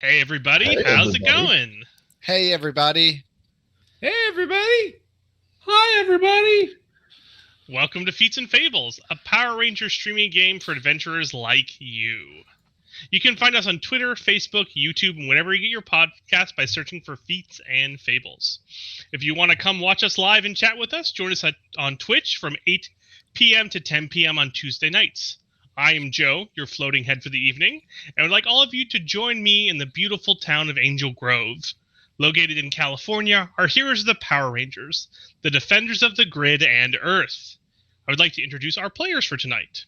Hey everybody, Hey, how's everybody. it going? Hey, everybody. Hey, everybody. Hi, everybody. Welcome to Feats and Fables, a Power Ranger streaming game for adventurers like you. You can find us on Twitter, Facebook, YouTube, and wherever you get your podcast by searching for Feats and Fables. If you want to come watch us live and chat with us, join us on Twitch from 8 p.m. to 10 p.m. on Tuesday nights. I am Joe, your floating head for the evening, and would like all of you to join me in the beautiful town of Angel Grove. Located in California, our heroes are the Power Rangers, the defenders of the grid and Earth. I would like to introduce our players for tonight.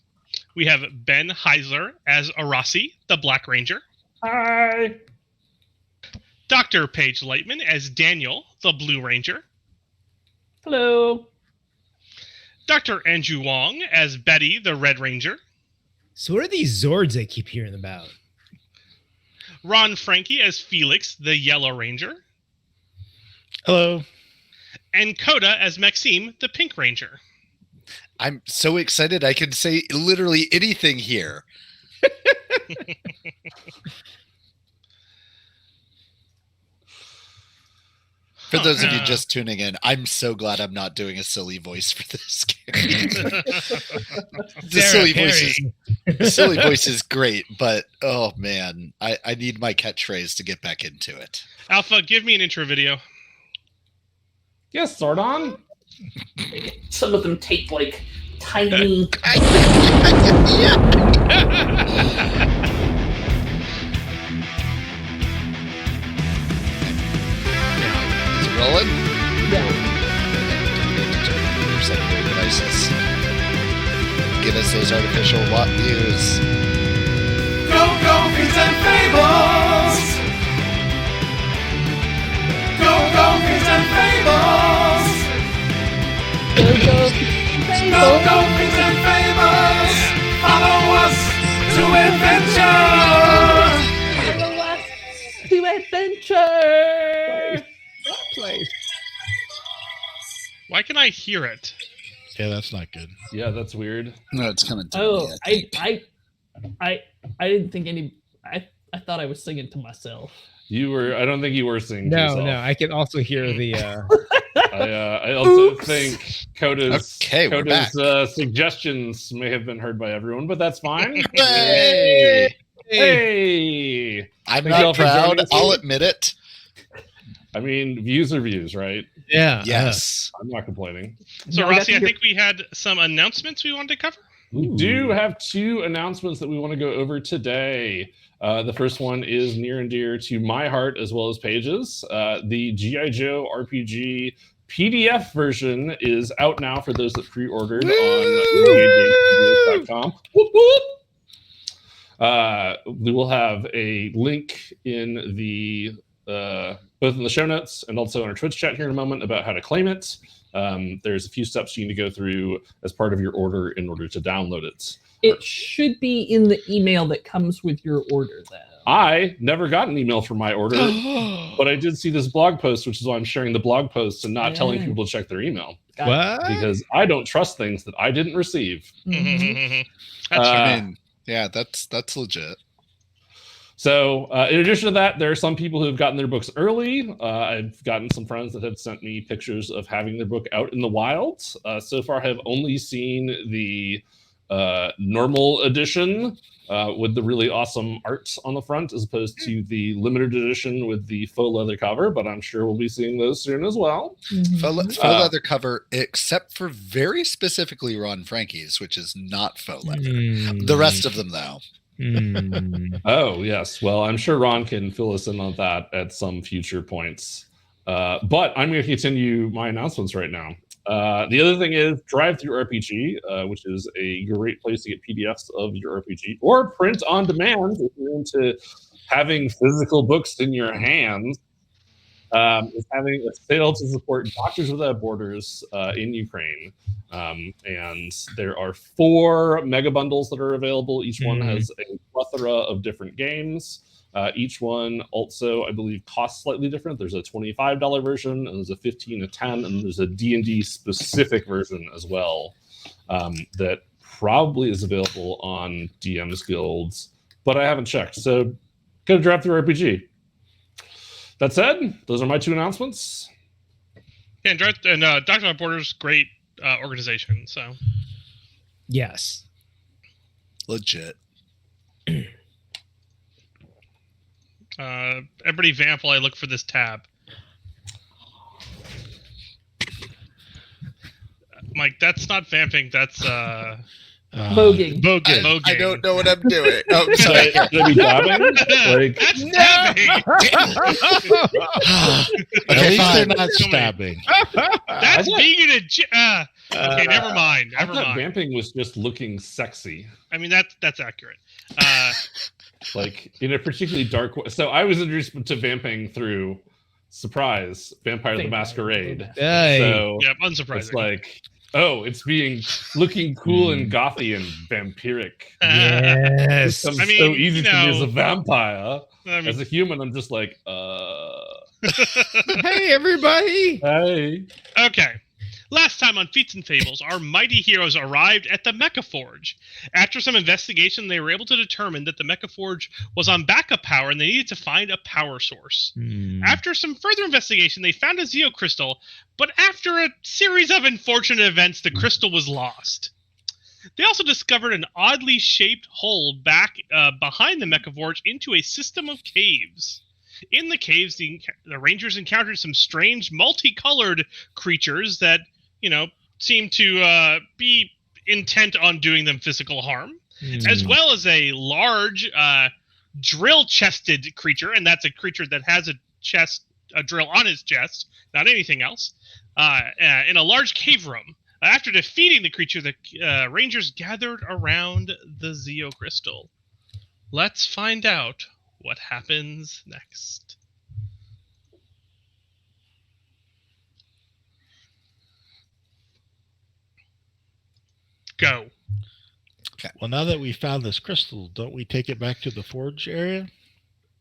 We have Ben Heisler as Arasi, the Black Ranger. Hi. Dr. Paige Lightman as Daniel, the Blue Ranger. Hello. Dr. Andrew Wong as Betty, the Red Ranger. So what are these Zords I keep hearing about? Ron Frankie as Felix, the Yellow Ranger. Hello. And Coda as Maxime, the Pink Ranger. I'm so excited I can say literally anything here. For those of you just tuning in, I'm so glad I'm not doing a silly voice for this game. The silly voice is great, but oh man, I need my catchphrase to get back into it. Alpha, give me an intro video. Yes, Zordon. Some of them take like tiny. Is it rolling? Secondary devices. Give us those artificial watt views. Go, go, Feats and Fables! Go, go, Feats and Fables! Go, go, Feats and Fables! Follow us to adventure! Follow us to adventure! Place. Why can I hear it? Yeah, that's not good. Yeah, that's weird. No, it's coming to Oh, me. I didn't think any. I thought I was singing to myself. You were. I don't think you were singing. to No, yourself. no, I can also hear the. I also think Coda's Okay, we're back. Suggestions may have been heard by everyone, but that's fine. Hey! Hey! I'm Thank you all not for proud. joining us. I'll admit it. I mean, views are views, right? Yeah. Yes. I'm not complaining. So, No, I got Rossi, to I hear- think we had some announcements we wanted to cover. We do have two announcements that we want to go over today. The first one is near and dear to my heart as well as Paige's. The G.I. Joe RPG PDF version is out now for those that pre-ordered on GameStudios.com. Whoop, whoop. We will have a link in the both in the show notes and also in our Twitch chat here in a moment about how to claim it. There's a few steps you need to go through as part of your order in order to download it. It should be in the email that comes with your order, though. I never got an email for my order, but I did see this blog post, which is why I'm sharing the blog post and not telling people to check their email What? because I don't trust things that I didn't receive. Mhm. That's I mean, yeah, that's legit. So, in addition to that, there are some people who have gotten their books early. I've gotten some friends that have sent me pictures of having their book out in the wild. So far, I have only seen the normal edition with the really awesome art on the front, as opposed to the limited edition with the faux leather cover. But I'm sure we'll be seeing those soon as well. Faux leather cover, except for very specifically Ron Frankie's, which is not faux leather. The rest of them, though. Oh, yes. Well, I'm sure Ron can fill us in on that at some future points. But I'm going to continue my announcements right now. The other thing is Drive-Thru RPG, which is a great place to get PDFs of your RPG or print on demand if you're into having physical books in your hands. Is having a sale to support Doctors Without Borders in Ukraine. And there are 4 mega bundles that are available. Each one has a plethora of different games. Each one also, I believe, costs slightly different. There's a $25 version, and there's a $15, a $10, and there's a D&D specific version as well that probably is available on DM's Guilds, but I haven't checked. So go to Drive-Thru RPG. That said, those are my 2 announcements. Yeah, and Dr. Porter's great organization. So Yes. Legit. everybody vamp while I look for this tab. Mike, that's not vamping. That's Voguing. voguing. I don't know what I'm doing. Oh, sorry. Should I be dabbing? Like, That's tabbing. At least they're fine. not stabbing. That's being in a. Okay, never mind. I Never thought mind. vamping was just looking sexy. I mean, that's accurate. Like in a particularly dark way. So I was introduced to vamping through Surprise, Vampire the Masquerade. Hey. So Yep, unsurprising. it's like, oh, it's looking cool and gothy and vampiric. Yes. It's I mean, so easy you to be as know, a vampire. I mean, As a human, I'm just like, Hey, everybody. hey. okay. Last time on Feats and Fables, our mighty heroes arrived at the Mecha Forge. After some investigation, they were able to determine that the Mecha Forge was on backup power and they needed to find a power source. After some further investigation, they found a Zeo crystal, but after a series of unfortunate events, the crystal was lost. They also discovered an oddly shaped hole back behind the Mecha Forge into a system of caves. In the caves, the Rangers encountered some strange, multicolored creatures that, seem to be intent on doing them physical harm, as well as a large drill-chested creature, and that's a creature that has a drill on his chest, not anything else, in a large cave room. After defeating the creature, the Rangers gathered around the Zeo crystal. Let's find out what happens next. Go. Well, now that we found this crystal, don't we take it back to the forge area?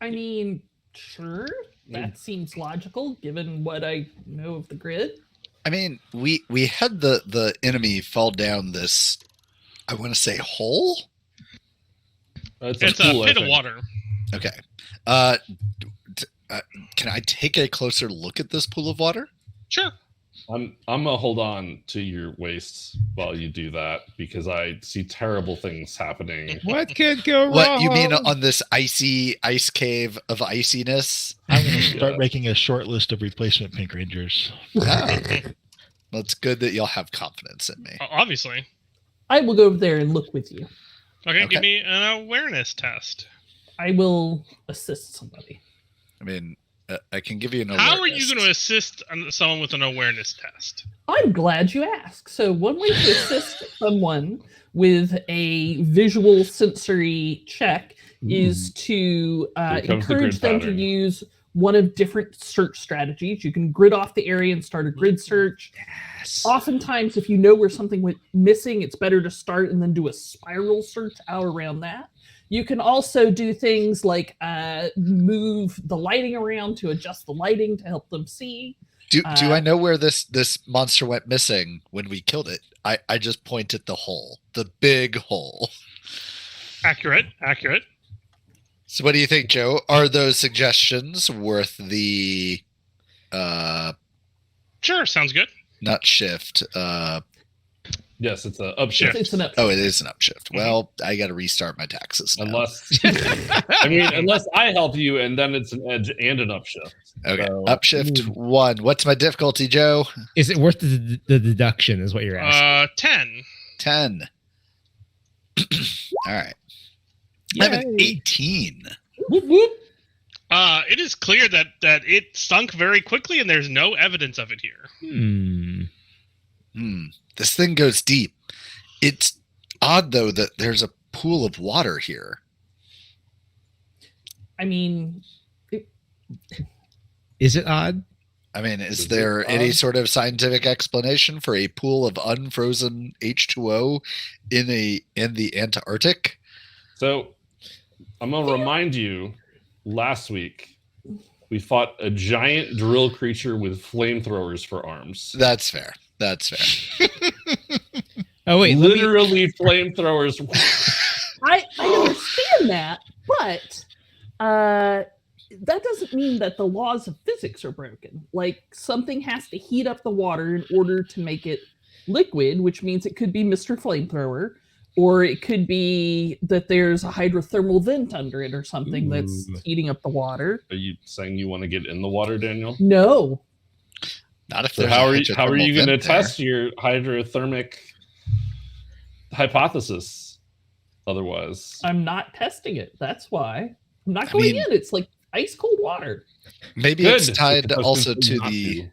I mean, sure. That seems logical given what I know of the grid. I mean, we had the enemy fall down this, I want to say, hole? It's a pit of water. Okay. Can I take a closer look at this pool of water? Sure. I'm gonna hold on to your waist while you do that because I see terrible things happening. What could go wrong? What, you mean on this ice cave of iciness? I'm going to start making a short list of replacement Pink Rangers. Oh. Well, it's good that y'all have confidence in me. Obviously. I will go over there and look with you. Okay, Okay. give me an awareness test. I will assist somebody. I mean, I can give you an How are you awareness. going to assist someone with an awareness test? I'm glad you asked. So one way to assist someone with a visual sensory check is to Here comes the encourage grid them to pattern. use one of different search strategies. You can grid off the area and start a grid search. Yes. Oftentimes, if you know where something went missing, it's better to start and then do a spiral search out around that. You can also do things like move the lighting around to adjust the lighting to help them see. Do I know where this monster went missing when we killed it? I just point at the hole, the big hole. Accurate. So what do you think, Joe? Are those suggestions worth the Sure, sounds good. not shift? Yes, it's an upshift. It's an up. Oh, it is an upshift. Well, I got to restart my taxes now. Unless I help you, and then it's an edge and an upshift. Okay, So- upshift 1. What's my difficulty, Joe? Is it worth the deduction? Is what you're asking. 10. 10. All right. I have an 18. Whoop, whoop. It is clear that it sunk very quickly, and there's no evidence of it here. This thing goes deep. It's odd, though, that there's a pool of water here. I mean, Is it odd? I mean, is Is there it any odd? sort of scientific explanation for a pool of unfrozen H2O in the Antarctic? So I'm gonna remind you. Last week, we fought a giant drill creature with flamethrowers for arms. That's fair. That's fair. Oh wait, let me, Literally flamethrowers. I understand that, but that doesn't mean that the laws of physics are broken. Like, something has to heat up the water in order to make it liquid, which means it could be Mr. Flamethrower, or it could be that there's a hydrothermal vent under it or something that's heating up the water. Are you saying you want to get in the water, Daniel? No. Not if So there's how a are you hydrothermal going to vent there. test your hydrothermic hypothesis otherwise? I'm not testing it. That's why. I'm not going in. It's like ice cold water. Maybe Good. it's tied Because also it's to not the.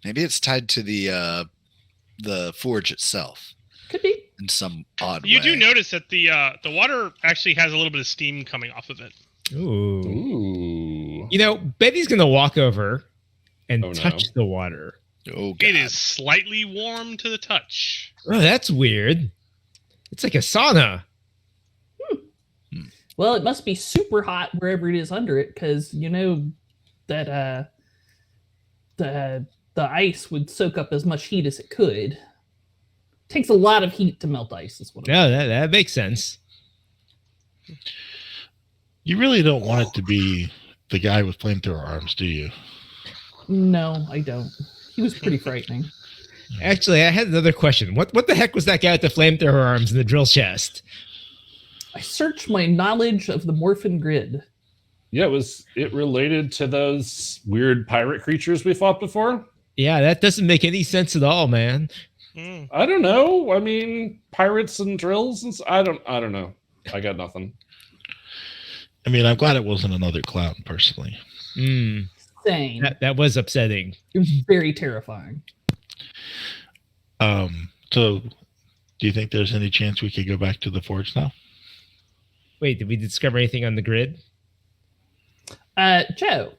Maybe it's tied to the forge itself Could be. in some odd You way. do notice that the water actually has a little bit of steam coming off of it. Ooh. Ooh. You know, Betty's gonna walk over and Oh, no. touch the water. Oh, God. It is slightly warm to the touch. Oh, that's weird. It's like a sauna. Well, it must be super hot wherever it is under it, because you know that the ice would soak up as much heat as it could. Takes a lot of heat to melt ice, is what. No, that makes sense. You really don't want it to be the guy with flamethrower arms, do you? No, I don't. He was pretty frightening. Actually, I had another question. What the heck was that guy with the flamethrower arms in the drill chest? I searched my knowledge of the Morphin Grid. Yeah, it related to those weird pirate creatures we fought before? Yeah, that doesn't make any sense at all, man. Mm. I don't know. I mean, pirates and drills and I don't know. I got nothing. I mean, I'm glad it wasn't another clown, personally. Same. That was upsetting. It was very terrifying. So do you think there's any chance we could go back to the forge now? Wait, did we discover anything on the grid? Joe,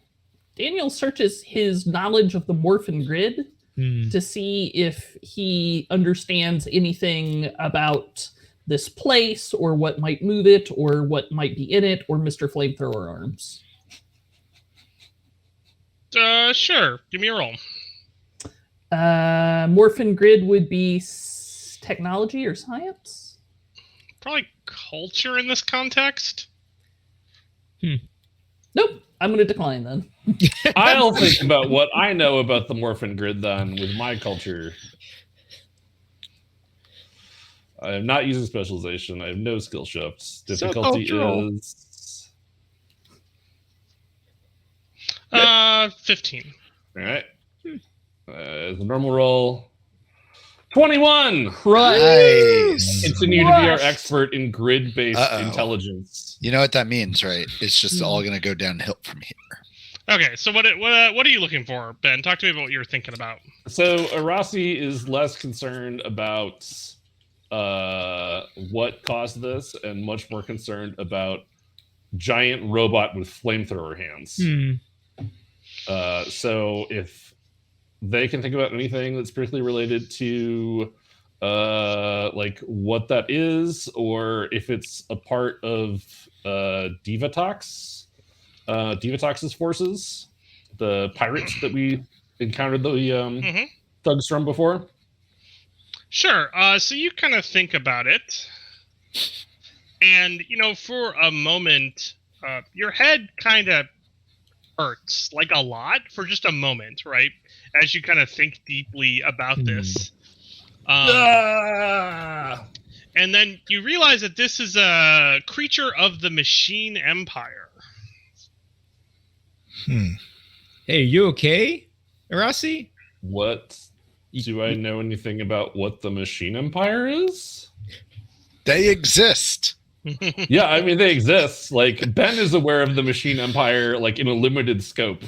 Daniel searches his knowledge of the Morphin Grid to see if he understands anything about this place, or what might move it, or what might be in it, or Mr. Flamethrower arms. Sure. Give me a roll. Morphin Grid would be technology or science? Probably culture in this context. Nope. I'm going to decline then. I'll think about what I know about the Morphin Grid then with my culture. I am not using specialization. I have no skill shifts. Difficulty cultural. is 15. all right. The normal roll 21. Nice. Continue to be our Crushed. expert in grid-based Uh-oh. intelligence. You know what that means, right? It's just all going to go downhill from here. Okay, so what are you looking for, Ben? Talk to me about what you're thinking about. So Arasi is less concerned about what caused this and much more concerned about giant robot with flamethrower hands. So if they can think about anything that's particularly related to like what that is, or if it's a part of Divatox's forces, the pirates that we encountered the thugs from before. Sure. So you kind of think about it, and for a moment, your head kind of hurts, like a lot, for just a moment, right? As you kind of think deeply about this. And then you realize that this is a creature of the Machine Empire. Hey, you okay, Arasi? What? Do I know anything about what the Machine Empire is? They exist. Yeah, I mean, they exist. Like, Ben is aware of the Machine Empire, like, in a limited scope.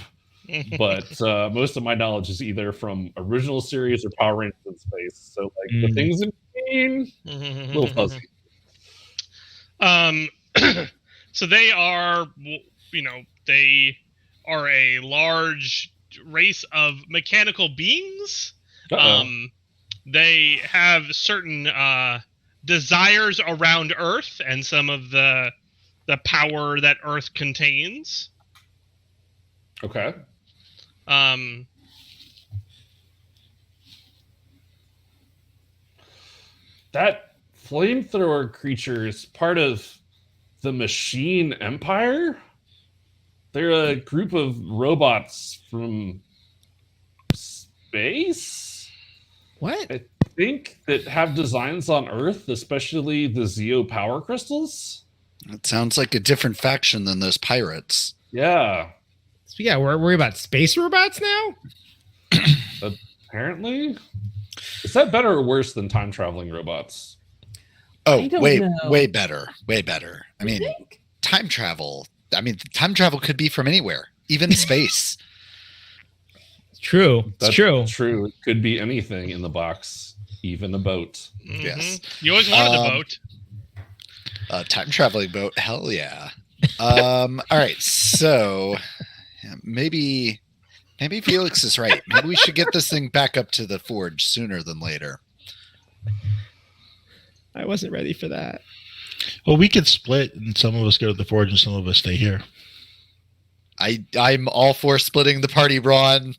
But most of my knowledge is either from original series or Power Rangers in space. So, like, the things in between, a little fuzzy. So they are, they are a large race of mechanical beings. They have certain desires around Earth and some of the power that Earth contains. Okay. That flamethrower creature is part of the Machine Empire? They're a group of robots from space. What? I think that have designs on Earth, especially the Zeo power crystals. It sounds like a different faction than those pirates. Yeah, So yeah, we're worried about space robots now? apparently. Is that better or worse than time traveling robots? Oh, I don't way, know. way better. Way better. I mean, think? time travel. I mean, time travel could be from anywhere, even space. It's true. It's That's true. True. It could be anything in the box, even a boat. Yes. You always wanted a boat. A time traveling boat. Hell yeah. All right. So maybe Felix is right. Maybe we should get this thing back up to the forge sooner than later. I wasn't ready for that. Well, we could split, and some of us go to the forge, and some of us stay here. I'm all for splitting the party, Ron.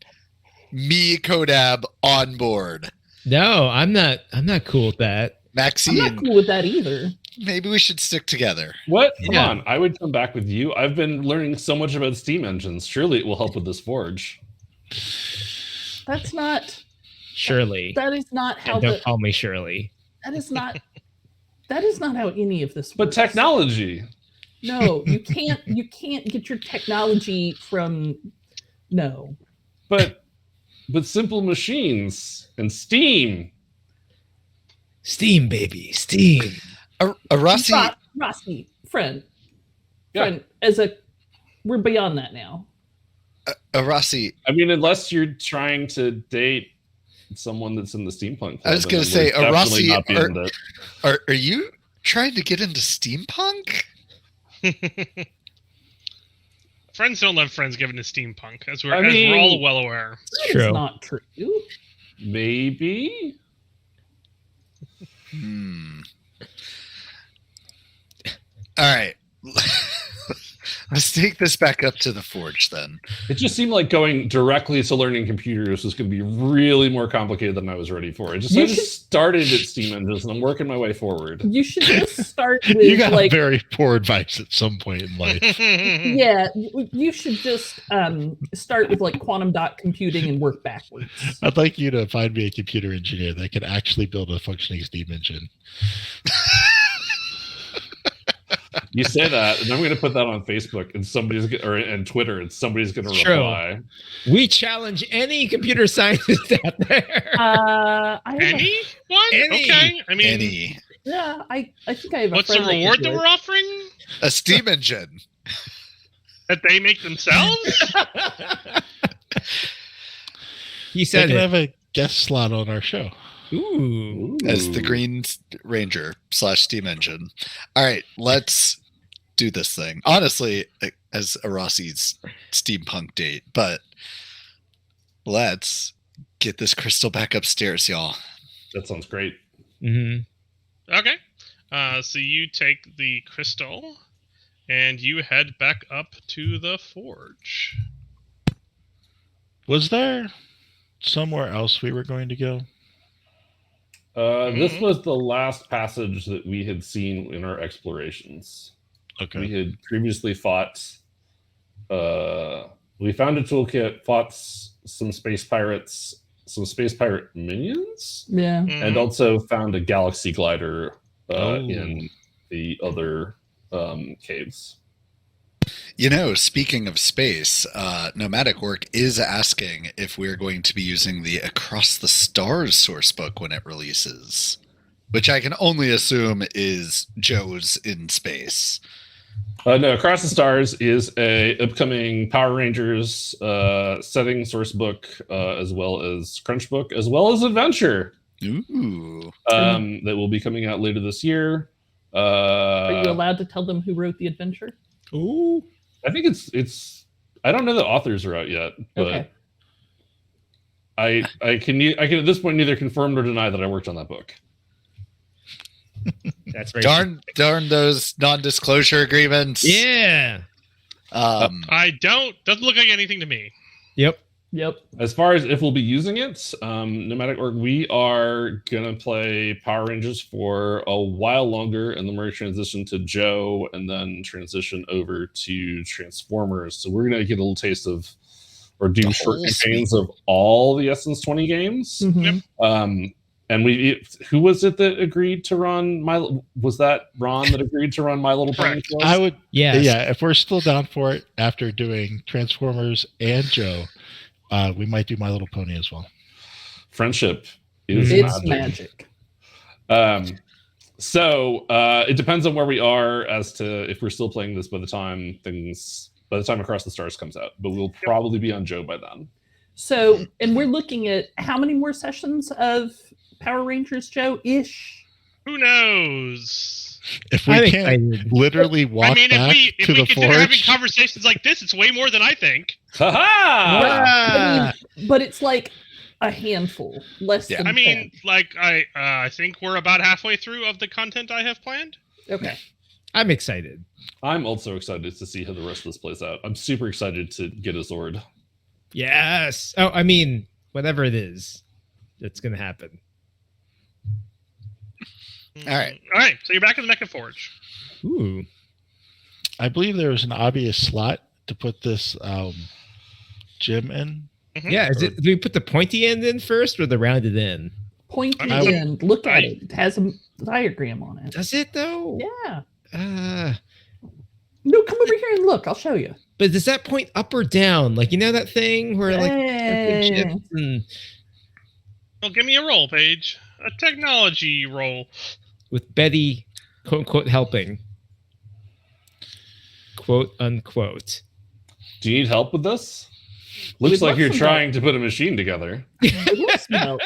Me, Kodab, on board. No, I'm not cool with that. I'm Maxine, not cool with that either. maybe we should stick together. What? Yeah. Come on. I would come back with you. I've been learning so much about steam engines. Surely it will help with this forge. That's not. Shirley. That is not how And don't the. call me Shirley. That is not. That is not how any of this But works. technology. No, you can't. You can't get your technology from. No. But simple machines and steam. Steam, baby. Steam. Rossi, Rossi, friend. Yeah. Friend. We're beyond that now. Rossi, I mean, unless you're trying to date someone that's in the steampunk club. I was then gonna it say, would definitely Rossi, not be into it. are you trying to get into steampunk? Friends don't love friends given to steampunk, as we're I all mean- well aware. That True. is not true. Maybe. All right. Let's take this back up to the forge then. It just seemed like going directly to learning computers was going to be really more complicated than I was ready for. I just started at steam engines and I'm working my way forward. You should just start with You got like. very poor advice at some point in life. Yeah, you should just start with like quantum dot computing and work backwards. I'd like you to find me a computer engineer that can actually build a functioning steam engine. You say that, and I'm going to put that on Facebook and Twitter, and somebody's going to True. reply. We challenge any computer scientist out there. I have Anyone? Any. Okay. I mean, Any I think I have a what's the friend that can reward do that it. we're offering? a steam engine. That they make themselves? He They said can it. have a guest slot on our show. Ooh. As the Green Ranger / steam engine. All right, let's do this thing. Honestly, as a Rossi's steampunk date, but let's get this crystal back upstairs, y'all. That sounds great. Mm-hmm. Okay. So you take the crystal and you head back up to the forge. Was there somewhere else we were going to go? This was the last passage that we had seen in our explorations. Okay. We had previously fought. We found a toolkit, fought some space pirates, some space pirate minions, Yeah. and also found a galaxy glider in the other caves. You know, speaking of space, Nomadic Work is asking if we're going to be using the Across the Stars sourcebook when it releases, which I can only assume is Joe's in space. No, Across the Stars is a upcoming Power Rangers setting source book, as well as Crunch book, as well as Adventure. Ooh. That will be coming out later this year. Are you allowed to tell them who wrote the adventure? Ooh. I think it's. I don't know that authors are out yet, but Okay. I can at this point neither confirm nor deny that I worked on that book. That's very Darn those non-disclosure agreements. Yeah. I don't. Doesn't look like anything to me. Yep. Yep. As far as if we'll be using it, Nomadic Org, we are gonna play Power Rangers for a while longer, and then we're gonna transition to Joe, and then transition over to Transformers. So we're gonna get a little taste of, or do The short whole campaigns of all the Essence 20 games. Mhm. And who was it that agreed to run was that Ron that agreed to run My Little Pony? Correct. for us? I would, Yes. yeah. If we're still down for it after doing Transformers and Joe, we might do My Little Pony as well. Friendship is It's magic. magic. So it depends on where we are as to if we're still playing this by the time Across the Stars comes out. But we'll probably be on Joe by then. So, and we're looking at how many more sessions of Power Rangers, Joe? Ish. Who knows? If we I'm can't excited. literally walk I mean, back if to we the continue having forge, conversations like this, it's way more than I think. Ha Ah! But it's like a handful, less Yeah. than I mean, 10. like I think we're about halfway through of the content I have planned. Okay. I'm excited. I'm also excited to see how the rest of this plays out. I'm super excited to get a Zord. Yes. Oh, I mean, whatever it is, that's gonna happen. All right. All right. So you're back in the Mecha Forge. Ooh. I believe there was an obvious slot to put this gym in. Mhm. Yeah. Do we put the pointy end in first or the rounded end? Pointy I mean, end. Look at it. It has a diagram on it. Does it though? Yeah. No, come over here and look. I'll show you. But does that point up or down? Like, you know that thing where like Eh. chips and Well, give me a roll, Paige. A technology roll. with Betty quote unquote helping. Quote unquote. Do you need help with this? Looks We'd like love you're some trying to put a machine together. No.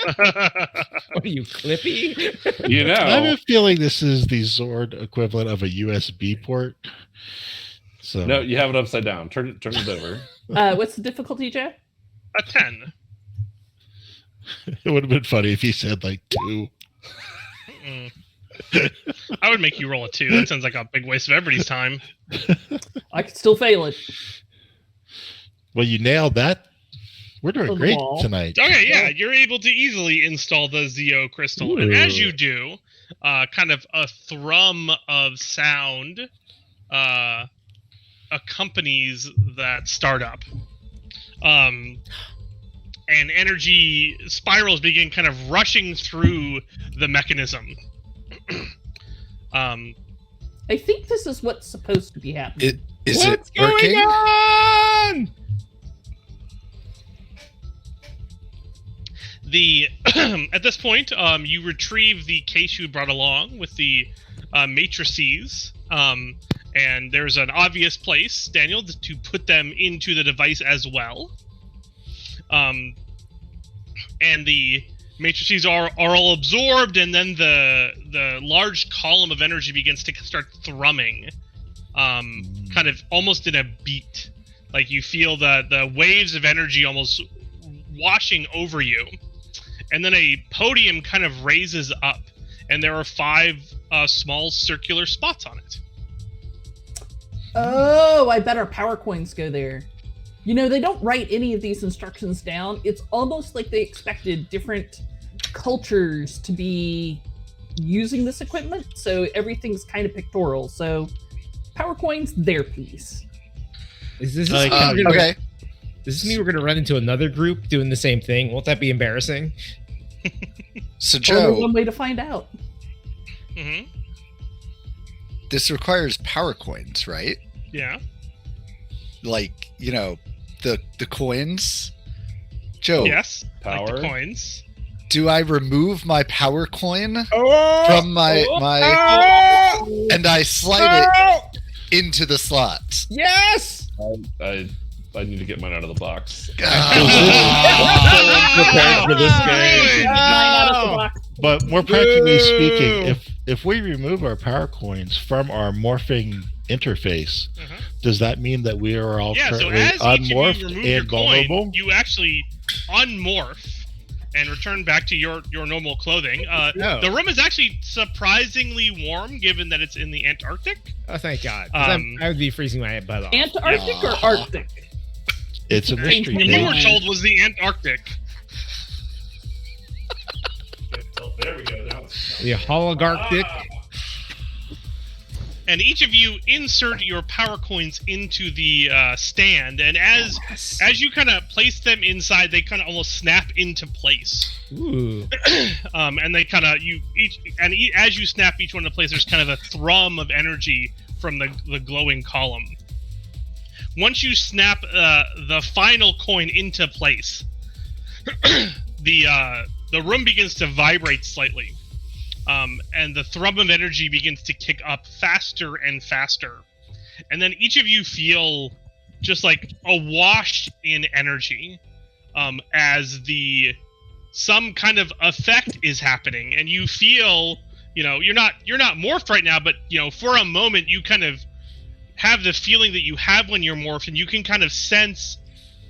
What are you, Clippy? You I have know. a feeling this is the Zord equivalent of a USB port. So No, you have it upside down. Turn it over. What's the difficulty, Joe? A 10. it would have been funny if he said like 2. Mm. I would make you roll a 2. That sounds like a big waste of everybody's time. I could still fail it. Well, you nailed that. We're doing On the great wall. tonight. Okay, yeah, you're able to easily install the Zeo crystal, and as you do, kind of a thrum of sound accompanies that startup, and energy spirals begin kind of rushing through the mechanism. I think this is what's supposed to be happening. Is What's it working? going on? At this point, you retrieve the case you brought along with the matrices, and there's an obvious place, Daniel, to put them into the device as well. And the matrices are all absorbed, and then the large column of energy begins to start thrumming, kind of almost in a beat. Like you feel the waves of energy almost washing over you. And then a podium kind of raises up, and there are 5 small circular spots on it. Oh, I bet our power coins go there. You know, they don't write any of these instructions down. It's almost like they expected different cultures to be using this equipment, so everything's kind of pictorial. So, power coins, their piece. Is this Okay. Does this mean we're gonna run into another group doing the same thing? Won't that be embarrassing? So Only Joe, one way to find out. Mm-hmm. this requires power coins, right? Yeah. Like, you know, the coins. Joe, Yes. Like Power. the coins. do I remove my power coin Oh, from my and I slide it into the slot? Yes. I need to get mine out of the box. Ah. Prepared for this game. Nine out of the box. But more practically Boo! speaking, if we remove our power coins from our morphing interface, Mhm. does that mean that we are all Yeah, so currently as each of you unmorphed remove your and coin, vulnerable? you actually unmorph and return back to your normal clothing. No. The room is actually surprisingly warm, given that it's in the Antarctic. Oh, thank God. 'Cause I would be freezing my butt off. Antarctic or Arctic? It's a mystery. Change my You were mind. told was the Antarctic. There we go. Now The Hologarctic. And each of you insert your power coins into the stand, and as you kind of place them inside, they kind of almost snap into place. Ooh. And they kind of as you snap each one into place, there's kind of a thrum of energy from the glowing column. Once you snap the final coin into place, the room begins to vibrate slightly. And the thrum of energy begins to kick up faster and faster. And then each of you feel just like awash in energy as some kind of effect is happening. And you feel, you're not morphed right now, but, for a moment you kind of have the feeling that you have when you're morphed, and you can kind of sense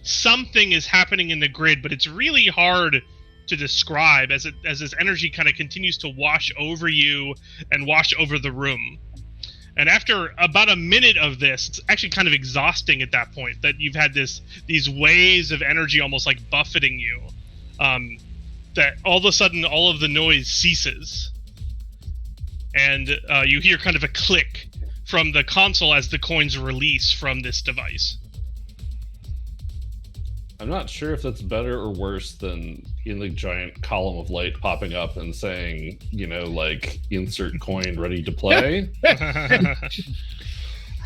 something is happening in the grid, but it's really hard to describe as this energy kind of continues to wash over you and wash over the room. And after about a minute of this, it's actually kind of exhausting at that point that you've had these waves of energy almost like buffeting you, that all of a sudden all of the noise ceases, and you hear kind of a click from the console as the coins release from this device. I'm not sure if that's better or worse than in the giant column of light popping up and saying, like, insert coin ready to play. I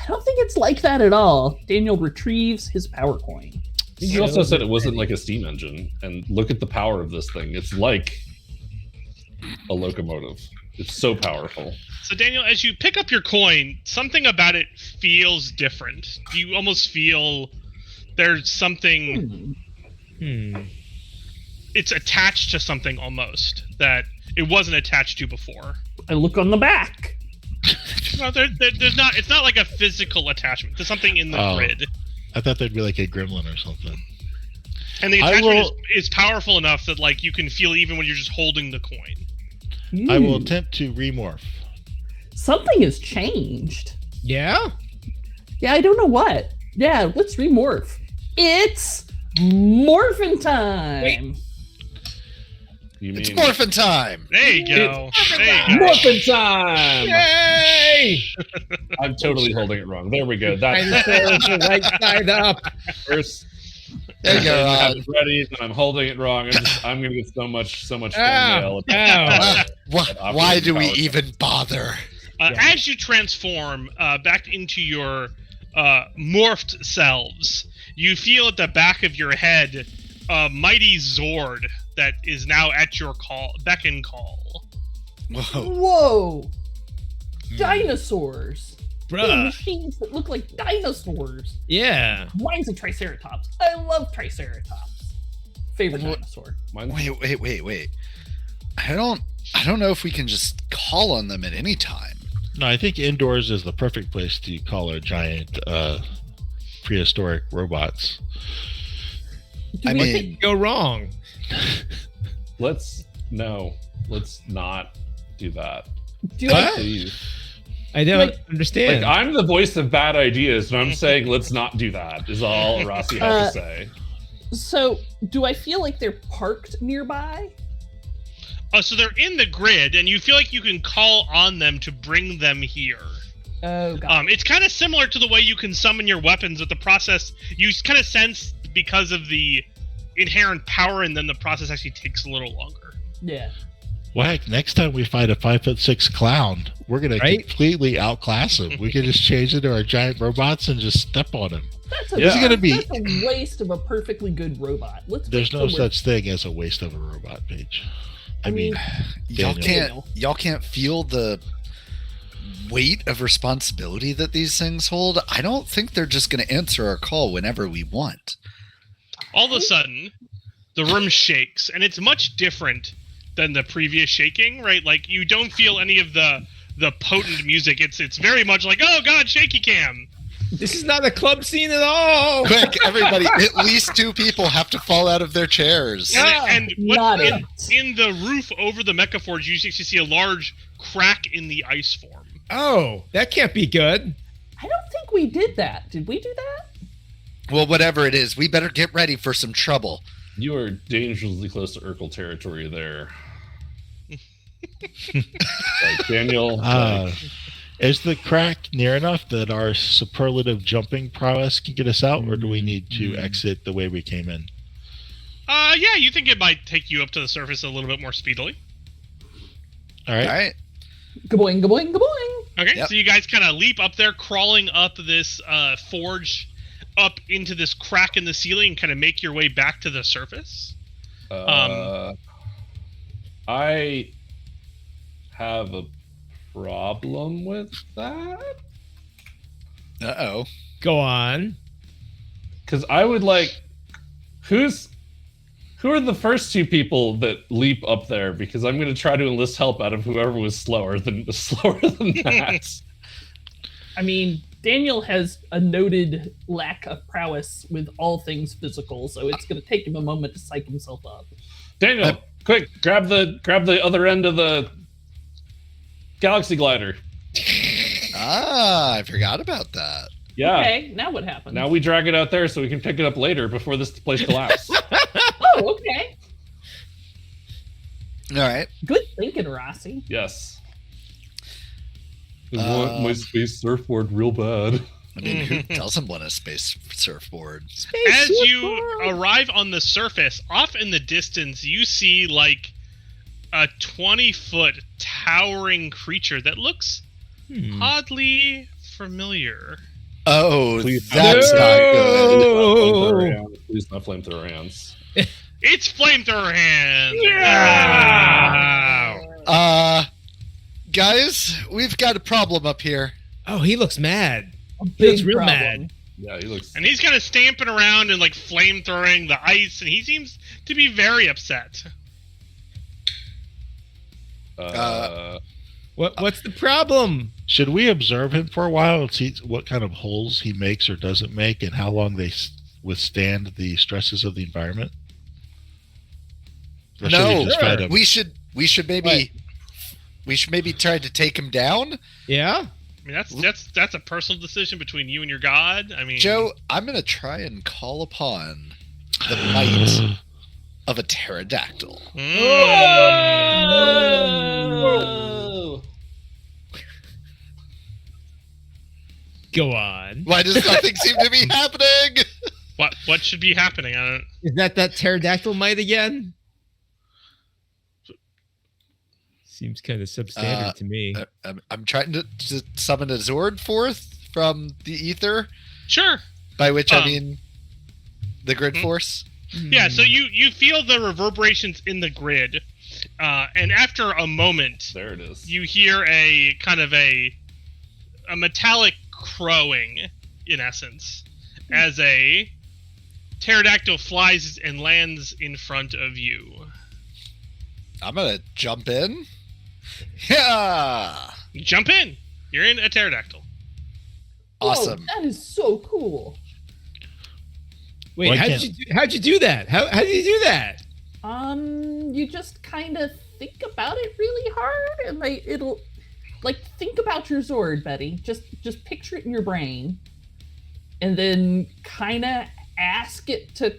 don't think it's like that at all. Daniel retrieves his power coin. You also said it wasn't like a steam engine, and look at the power of this thing. It's like a locomotive. It's so powerful. So Daniel, as you pick up your coin, something about it feels different. You almost feel there's something... It's attached to something almost that it wasn't attached to before. I look on the back. No, there's not. It's not like a physical attachment to something in the grid. I thought there'd be like a gremlin or something. And the attachment is powerful enough that like you can feel even when you're just holding the coin. I will attempt to remorph. Something has changed. Yeah? Yeah, I don't know what. Yeah, let's remorph. It's morphin' time. Wait. It's morphin' time. There you go. There you go. Morphin' time! Yay! I'm totally holding it wrong. There we go. That's Dinosaurs are right side up. first. There you go. I have it ready, and I'm holding it wrong. I'm going to get so much fan mail. Why do we even bother? As you transform back into your morphed selves, you feel at the back of your head a mighty Zord that is now at your beck and call. Whoa! Dinosaurs. Little Bruh. machines that look like dinosaurs. Yeah. Mine's a Triceratops. I love Triceratops. Favorite dinosaur. Wait. I don't know if we can just call on them at any time. No, I think indoors is the perfect place to call our giant prehistoric robots. Do we mean, Go wrong. Let's not do that. do Please. I don't Like- understand. Like, I'm the voice of bad ideas, and I'm saying let's not do that, is all Rossi has to say. So, do I feel like they're parked nearby? So they're in the grid, and you feel like you can call on them to bring them here. Oh, God. It's kind of similar to the way you can summon your weapons, but the process you kind of sense because of the inherent power, and then the process actually takes a little longer. Yeah. Well, heck, next time we find a 5'6" clown, we're gonna completely outclass him. We can just change into our giant robots and just step on him. That's a, This is gonna be- that's a waste of a perfectly good robot. There's no such thing as a waste of a robot, Paige. I mean, Y'all can't feel the weight of responsibility that these things hold. I don't think they're just going to answer our call whenever we want. All of a sudden, the room shakes, and it's much different than the previous shaking, right? Like, you don't feel any of the potent music. It's very much like, oh god, shaky cam. This is not a club scene at all. Quick, everybody, at least 2 people have to fall out of their chairs. And not in the roof over the Mechaforge, you actually see a large crack in the ice form. Oh, that can't be good. I don't think we did that. Did we do that? Well, whatever it is, we better get ready for some trouble. You are dangerously close to Urkel territory there. Like, Daniel. Is the crack near enough that our superlative jumping prowess can get us out, or do we need to exit the way we came in? Yeah, you think it might take you up to the surface a little bit more speedily. All right. All right. Gaboing, gaboing, gaboing. Okay, Yep. so you guys kind of leap up there, crawling up this forge, up into this crack in the ceiling, and kind of make your way back to the surface. I have a problem with that. Uh-oh. Go on. Because I would like... Who are the first two people that leap up there? Because I'm going to try to enlist help out of whoever was slower than that. I mean, Daniel has a noted lack of prowess with all things physical, so it's going to take him a moment to psych himself up. Daniel, quick, grab the other end of the Galaxy Glider. Ah, I forgot about that. Yeah. Okay, now what happens? Now we drag it out there so we can pick it up later before this place collapses. Oh, okay. All right. Good thinking, Rossi. Yes. I want my space surfboard real bad. I mean, who doesn't want a space surfboard? As you arrive on the surface, off in the distance, you see like a 20-foot towering creature that looks oddly familiar. Oh, Please, that's not good. Please not flamethrower hands. It's flamethrower hands. Yeah! Guys, we've got a problem up here. Oh, he looks mad. A He looks big real problem. mad. Yeah, he looks. And he's kind of stamping around and like flamethrowing the ice, and he seems to be very upset. What's the problem? Should we observe him for a while and see what kind of holes he makes or doesn't make, and how long they withstand the stresses of the environment? Or should we No, just fight him? we should maybe try to take him down. Yeah? I mean, that's a personal decision between you and your god. I mean, Joe, I'm gonna try and call upon the might of a pterodactyl. Go on. Why does nothing seem to be happening? What should be happening? I don't. Is that pterodactyl might again? Seems kind of substandard to me. I'm trying to summon a Zord forth from the ether, Sure. by which I mean the grid force. Yeah. So you feel the reverberations in the grid, and after a moment, There it is. you hear a kind of a metallic crowing, in essence, as a pterodactyl flies and lands in front of you. I'm gonna jump in. Yeah, Jump in. You're in a pterodactyl. awesome. Whoa, that is so cool. Wait, Why how'd you do that? How did you do that? You just kind of think about it really hard, and it'll think about your Zord, Betty. Just picture it in your brain, and then kind of ask it to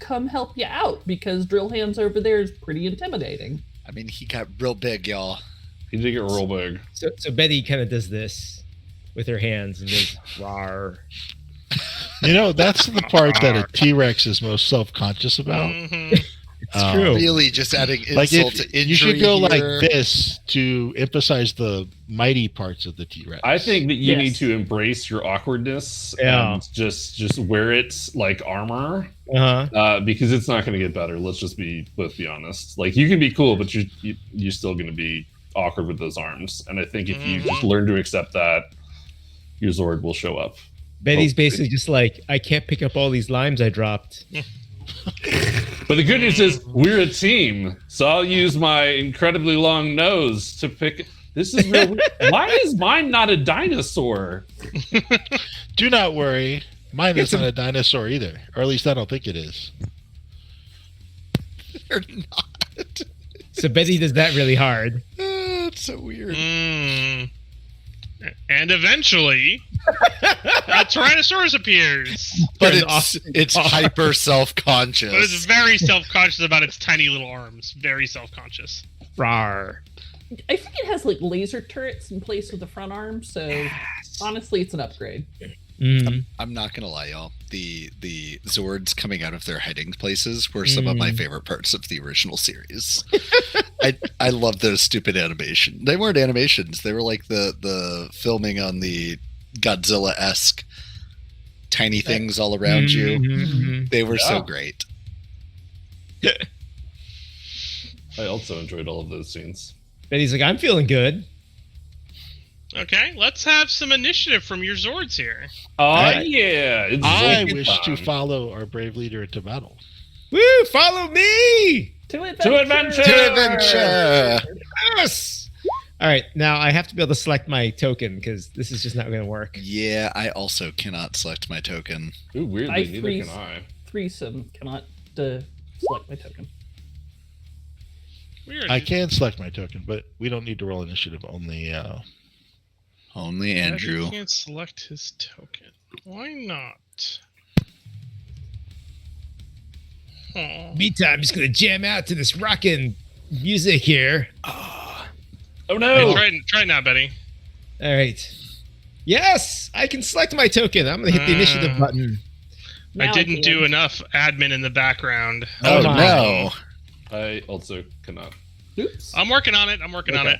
come help you out, because Drill Hands over there is pretty intimidating. I mean, he got real big, y'all. He did get real big. So Betty kind of does this with her hands and goes rawr. You know, that's the part that a T-Rex is most self-conscious about. Mhm. It's true. Really, just adding Like insult to injury. you should go like here. this to emphasize the mighty parts of the T-Rex. I think that you Yes. need to embrace your awkwardness Yeah. and just wear it like armor, Uh-huh. because it's not going to get better. Let's be honest. Like, you can be cool, but you're still going to be awkward with those arms. And I think if you just learn to accept that, your Zord will show up. Betty's basically just like, I can't pick up all these limes I dropped. But the good news is we're a team, so I'll use my incredibly long nose to pick. This is real. Why is mine not a dinosaur? Do not worry. Mine It's is not a dinosaur either. Or at least I don't think it is. They're not. So Betty does that really hard. It's so weird. Mm. And eventually, a Tyrannosaurus appears. But it's hyper self-conscious. But it's very self-conscious about its tiny little arms. Very self-conscious. Rawr. I think it has like laser turrets in place with the front arm, so honestly, it's an upgrade. I'm not gonna lie, y'all. The Zords coming out of their hiding places were some of my favorite parts of the original series. I love those stupid animation. They weren't animations. They were like the filming on the Godzilla-esque tiny things all around you. They were so great. I also enjoyed all of those scenes. Betty's like, I'm feeling good. Okay, let's have some initiative from your Zords here. Yeah. It's I Zord wish time. to follow our brave leader into battle. Woo! Follow me! To adventure! To adventure! Yes! All right, now I have to be able to select my token because this is just not going to work. Yeah, I also cannot select my token. Ooh, weirdly, neither can I. Threesome cannot select my token. Weird. I can select my token, but we don't need to roll initiative. Only Andrew. He can't select his token. Why not? Meantime, I'm just going to jam out to this rockin' music here. Oh no! Hey, try it now, Betty. All right. Yes, I can select my token. I'm going to hit the initiative button. I didn't do enough admin in the background. Oh my. no! I also cannot. Oops. I'm working on it. I'm working on it.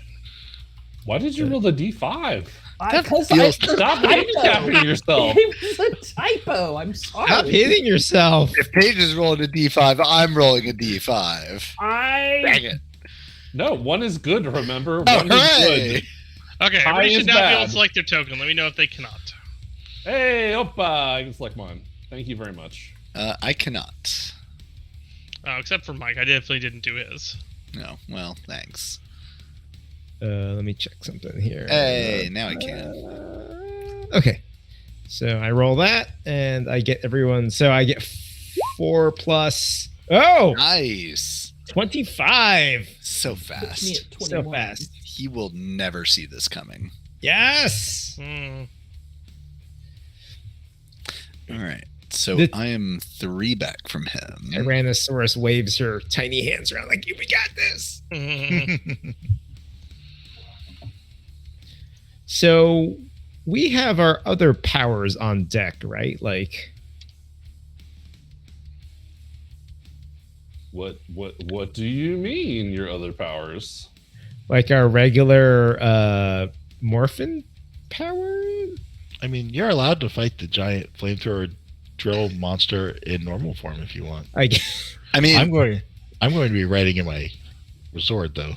Why did you roll the D5? Stop handicapping yourself. It was a typo. I'm sorry. Stop hitting yourself. If Paige is rolling a D5, I'm rolling a D5. Dang it. No, one is good, remember? Oh, One is hooray. good. Okay, High everybody is should now be able bad. to select their token. Let me know if they cannot. Hey, oppa! I can select mine. Thank you very much. I cannot. Oh, except for Mike. I definitely didn't do his. No, well, thanks. Let me check something here. Hey, now I can. Okay. So I roll that, and I get everyone. So I get 4 plus. Oh! Nice. 25. So Puts me fast. at So 21. fast. He will never see this coming. Yes! Hmm. All right. So I am 3 back from him. Tyrannosaurus waves her tiny hands around like, we got this. So we have our other powers on deck, right? Like, What do you mean, your other powers? like our regular morphin power? I mean, you're allowed to fight the giant flamethrower drill monster in normal form if you want. I mean, I'm going to be writing in my resort though.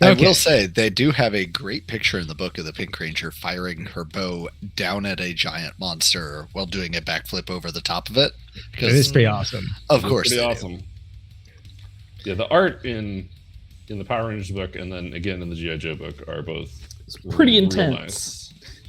I Okay. will say they do have a great picture in the book of the Pink Ranger firing her bow down at a giant monster while doing a backflip over the top of it. It is pretty awesome. Of It's course, pretty they do. awesome. Yeah, the art in the Power Rangers book and then again in the G.I. Joe book are both pretty real intense. nice.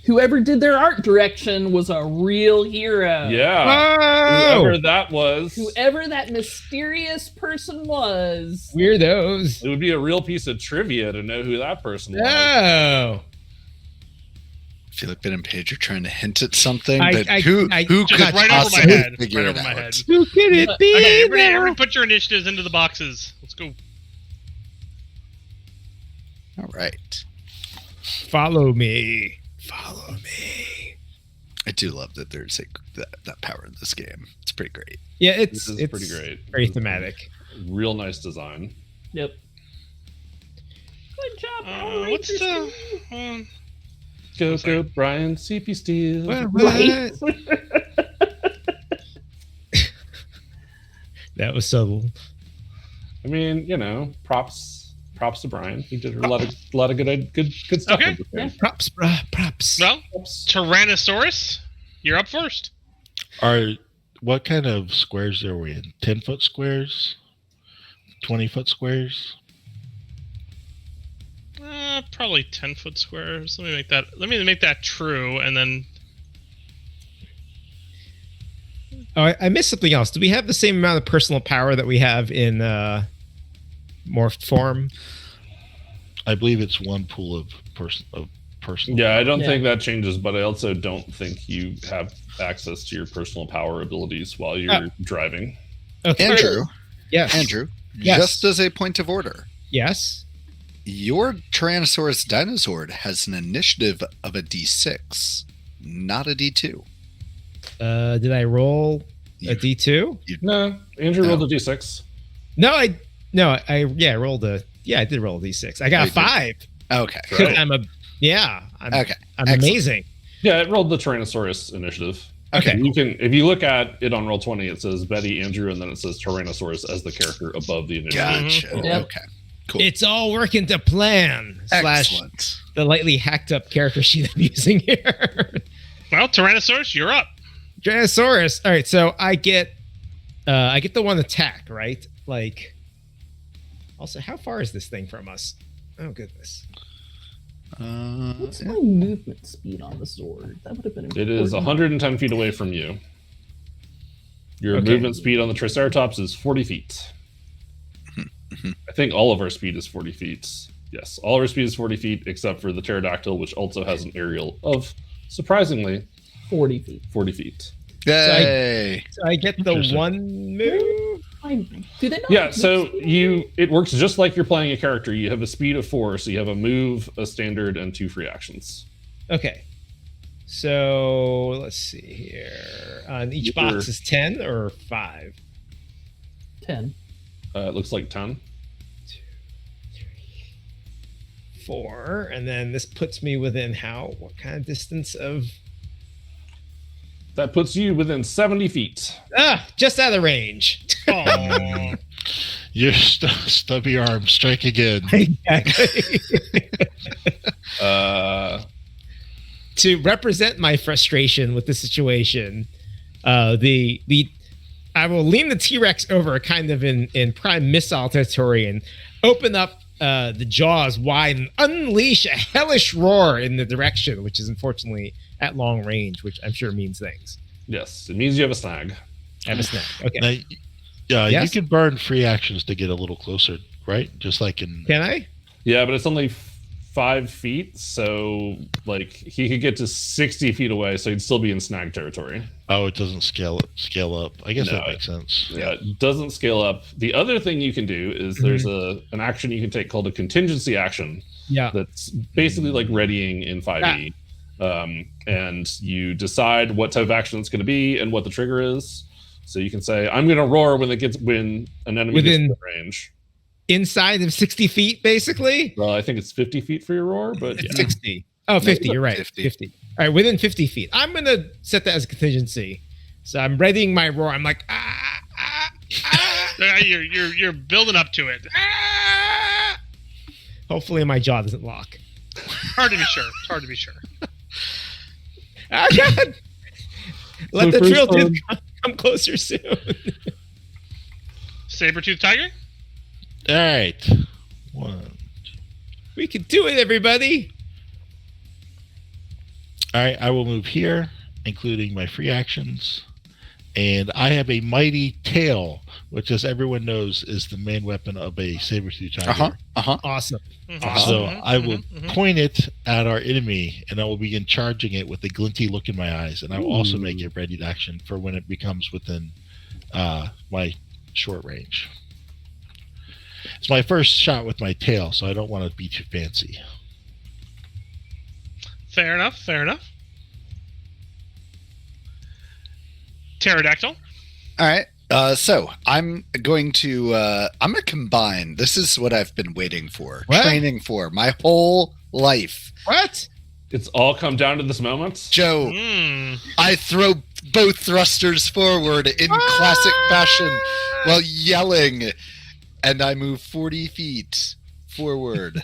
Whoever did their art direction was a real hero. Yeah, Oh! whoever that was, Whoever that mysterious person was. Weirdos. it would be a real piece of trivia to know who that person was. Oh. I feel like Ben and Paige are trying to hint at something, I- but I- who I- could Just right over my possibly head. figure Right it over my out? head. Who could it be? Okay, everybody now? put your initiatives into the boxes. Let's go. All right. Follow me. Follow me. I do love that there's that power in this game. It's pretty great. Yeah, This is it's pretty great. very thematic. Real nice design. Yep. Good job, Power What's Rangers. the? Go, Brian CP Steel. Right? That was subtle. I mean, you know, props to Brian. He did a lot of good stuff. Okay. with this game. Props, bruh, props. Well, Tyrannosaurus, you're up first. What kind of squares are we in? 10-foot squares? 20-foot squares? Probably 10-foot squares. Let me make that true, and then Oh, I missed something else. Do we have the same amount of personal power that we have in morphed form? I believe it's one pool of personal. Yeah, I don't Yeah. think that changes, but I also don't think you have access to your personal power abilities while you're driving. Okay. Andrew, Yes. Andrew, Yes. just as a point of order, Yes. your Tyrannosaurus Dinozord has an initiative of a D6, not a D2. Did I roll a D2? No, Andrew No. rolled a d6. I rolled a I did roll a D6. I got a You did. 5. Okay. Right. I'm Okay. Excellent. amazing. Yeah, it rolled the Tyrannosaurus initiative. Okay. You can, if you look at it on Roll20, it says Betty, Andrew, and then it says Tyrannosaurus as the character above the initiative. Gotcha. Yep. Okay. Cool. It's all working to plan. Slash Excellent. the lightly hacked up character sheet I'm using here. Well, Tyrannosaurus, you're up. Tyrannosaurus. All right, so I get the one attack, right? Like, also, how far is this thing from us? Oh goodness. What's my movement speed on the Zord? That would have been It is important. 110 feet away from you. Your Okay. movement speed on the Triceratops is 40 feet. I think all of our speed is 40 feet. Yes, all of our speed is 40 feet, except for the pterodactyl, which also has an aerial of, surprisingly, 40 feet. 40 feet. Yay. So I get the Interesting. one move. Do they not? Yeah, have so move speed? it works just like you're playing a character. You have a speed of 4, so you have a move, a standard, and 2 free actions. Okay. So let's see here. On each You're- box is 10 or 5. 10. It looks like 10. 4, and then this puts me within what kind of distance of That puts you within 70 feet. just out of range. Oh, Your stubby arm, strike again. Exactly. To represent my frustration with the situation, I will lean the T-Rex over kind of in prime missile territory and open up the jaws wide and unleash a hellish roar in the direction, which is unfortunately at long range, which I'm sure means things. Yes, it means you have a snag. I have a snap. Okay. Now, yeah, Yes. you can burn free actions to get a little closer, right? Just like in. Can I? Yeah, but it's only 5 feet, so like he could get to 60 feet away, so he'd still be in snag territory. Oh, it doesn't scale up. I guess No, that makes sense. Yeah, it doesn't scale up. The other thing you can do is there's an action you can take called a contingency action. Yeah. That's basically like readying in 5e. And you decide what type of action it's going to be and what the trigger is. So you can say, I'm going to roar when an enemy gets Within- in range. Inside of 60 feet, basically? Well, I think it's 50 feet for your roar, but yeah. 60. Oh, 50. You're right. 50. 50. All right, within 50 feet. I'm going to set that as a contingency. So I'm readying my roar. I'm like, you're building up to it. ah. Hopefully my jaw doesn't lock. Hard to be sure. It's hard to be sure. Oh, God. Let the first drill time- dude come closer soon. Saber-tooth tiger? All right. 1. We can do it, everybody. All right, I will move here, including my free actions. And I have a mighty tail, which, as everyone knows, is the main weapon of a saber-tooth tiger. Awesome. So I will point it at our enemy, and I will begin charging it with a glinty look in my eyes. And I will also make it ready to action for when it becomes within my short range. It's my first shot with my tail, so I don't want to be too fancy. Fair enough. Fair enough. Pterodactyl. All right. So I'm going to combine. This is what I've been waiting for, What? training for my whole life. What? It's all come down to this moment. Joe, I throw both thrusters forward in classic fashion while yelling, and I move 40 feet forward.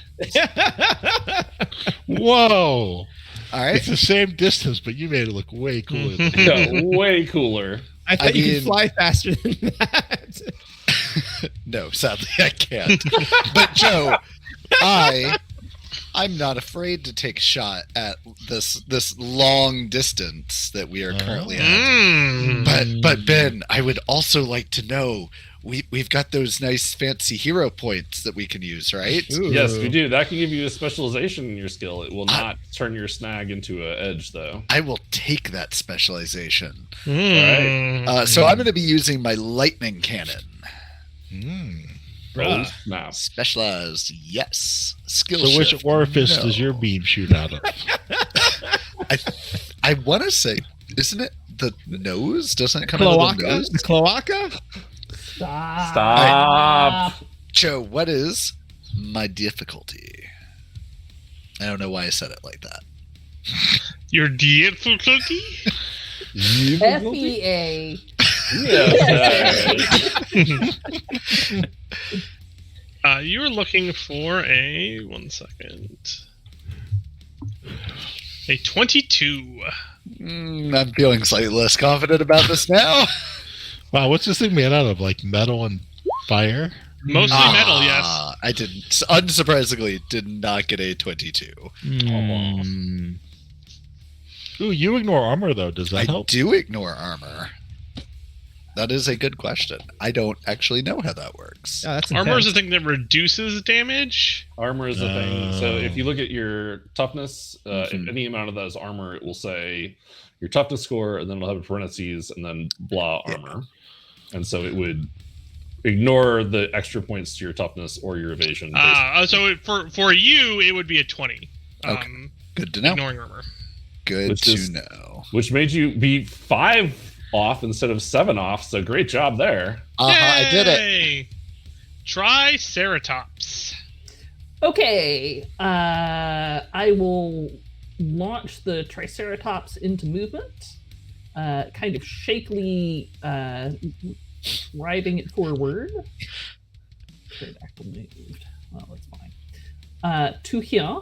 Whoa! All right. It's the same distance, but you made it look way cooler. Than Yeah, way cooler. I thought you mean- could fly faster than that. No, sadly I can't. But Joe, I'm not afraid to take a shot at this long distance that we are currently at. But Ben, I would also like to know we've got those nice fancy hero points that we can use, right? Ooh. Yes, we do. That can give you a specialization in your skill. It will not turn your snag into an edge, though. I will take that specialization. Mm. So I'm going to be using my lightning cannon. Oh, snap. Specialized, yes. Skill So which shift, orifice no. does your beam shoot out of? I want to say, isn't it the nose? Doesn't it come out of the Cloaca? nose? The cloaca? Stop. Joe, what is my difficulty? I don't know why I said it like that. Your difficulty? FEA. You were looking for a 1 second. A 22. I'm feeling slightly less confident about this now. Wow, what's this thing made out of? Like metal and fire? Mostly metal, yes. I didn't, unsurprisingly, did not get a 22. Mm. Ooh, you ignore armor though. Does that I help? do ignore armor. That is a good question. I don't actually know how that works. Oh, that's Armor is a intense. thing that reduces damage. Armor is a thing. So if you Oh. look at your toughness, if any amount of that is armor, it will say your toughness score, and then it'll have a parentheses, and then blah armor. And so it would ignore the extra points to your toughness or your evasion. So for you, it would be a 20. Okay. Good to know. Ignoring armor. Good Which to is- know. Which made you be 5 off instead of 7 off. So great job there. I did it. Yay! Triceratops. Okay, I will launch the Triceratops into movement, kind of shakily driving it forward. Pterodactyl moved. Well, that's fine. To here.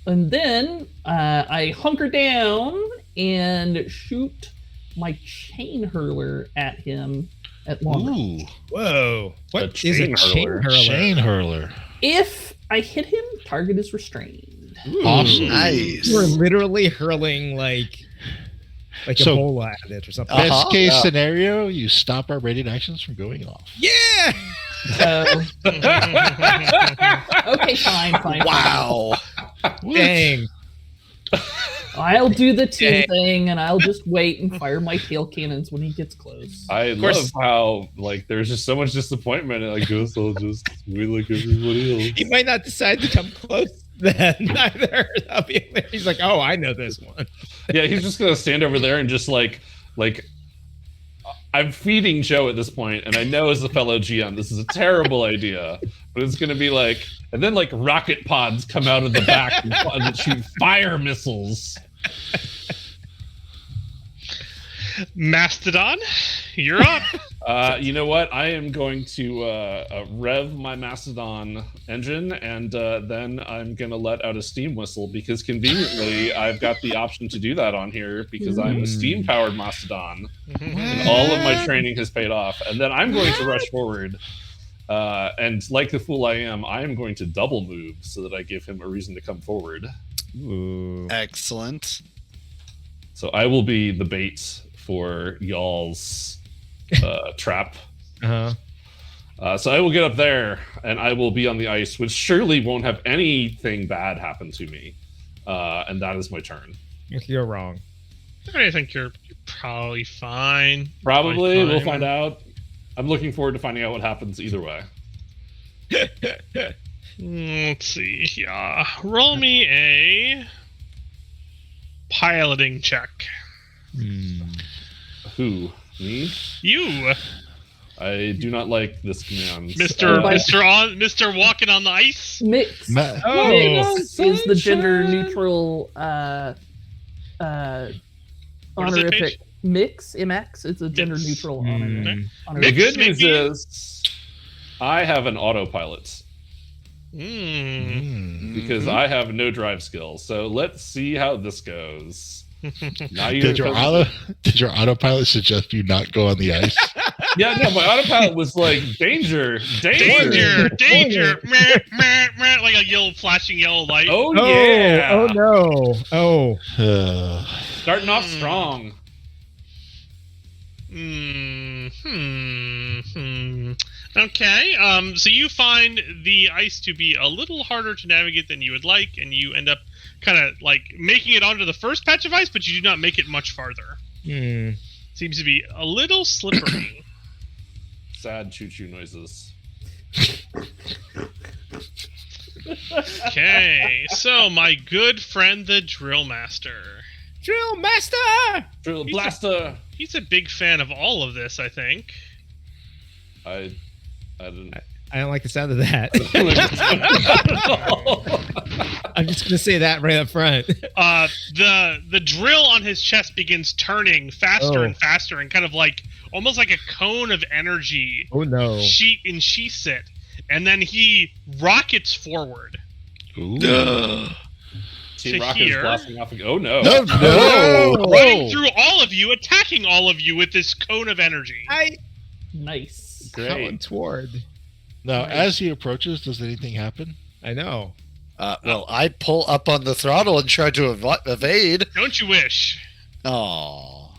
And then I hunker down and shoot my chain hurler at him at long range. Ooh, Whoa. What A is a chain chain hurler. hurler? chain hurler. If I hit him, target is restrained. Ooh. Awesome. Nice. We're literally hurling like So- Ebola at it or something. Best case yeah. scenario, you stop our radiant actions from going off. Yeah. So, okay, fine. Wow. Dang. I'll do the team Dang. thing, and I'll just wait and fire my tail cannons when he gets close. I course. love how like there's just so much disappointment. And I guess I'll just wait like everybody else. He might not decide to come close then either. That'll be hilarious. He's like, oh, I know this one. Yeah, he's just gonna stand over there and just like I'm feeding Joe at this point, and I know as a fellow GM this is a terrible idea, but it's gonna be like, and then like rocket pods come out of the back and shoot fire missiles. Mastodon, you're up. You know what? I am going to rev my Mastodon engine, and then I'm going to let out a steam whistle because conveniently I've got the option to do that on here because I'm a steam-powered Mastodon, and all of my training has paid off. And then I'm going to rush forward, and like the fool I am going to double move so that I give him a reason to come forward. Ooh. Excellent. So I will be the bait for y'all's trap. Uh-huh. So I will get up there and I will be on the ice, which surely won't have anything bad happen to me. And that is my turn. You're wrong. I think you're probably fine. Probably. Fine. We'll find out. I'm looking forward to finding out what happens either way. Let's see. Yeah. Roll me a piloting check. Who? Me? You, I do not like this command. Mr. Walking on the Ice. Mix. Oh, Mix is the sunshine. gender neutral What is it, honorific. Paige? Mix, MX, it's a gender Mix. neutral Mm. honorific. The Mix, good news maybe? is I have an autopilot because I have no drive skills. So let's see how this goes. Now you Did your autopilot suggest you not go on the ice? Yeah, no, my autopilot was like danger. Danger! Meh, meh, meh, like a flashing yellow light. Oh yeah. Oh no. Oh. Starting off strong. Okay, so you find the ice to be a little harder to navigate than you would like, and you end up kind of like making it onto the first patch of ice, but you do not make it much farther. Seems to be a little slippery. Sad choo-choo noises. Okay, so my good friend the Drill Master. Drill Master! Drill blaster! He's a big fan of all of this, I think. I didn't. I don't like the sound of that. I'm just gonna say that right up front. The drill on his chest begins turning faster and faster, and kind of like almost like a cone of energy. Oh no! Sheaths it, and then he rockets forward. Team To Rocket here. is blasting off. Oh no! No! Running through all of you, attacking all of you with this cone of energy. Nice. Going toward. Now, as he approaches, does anything happen? I know. Well, I pull up on the throttle and try to evade. Don't you wish? Oh.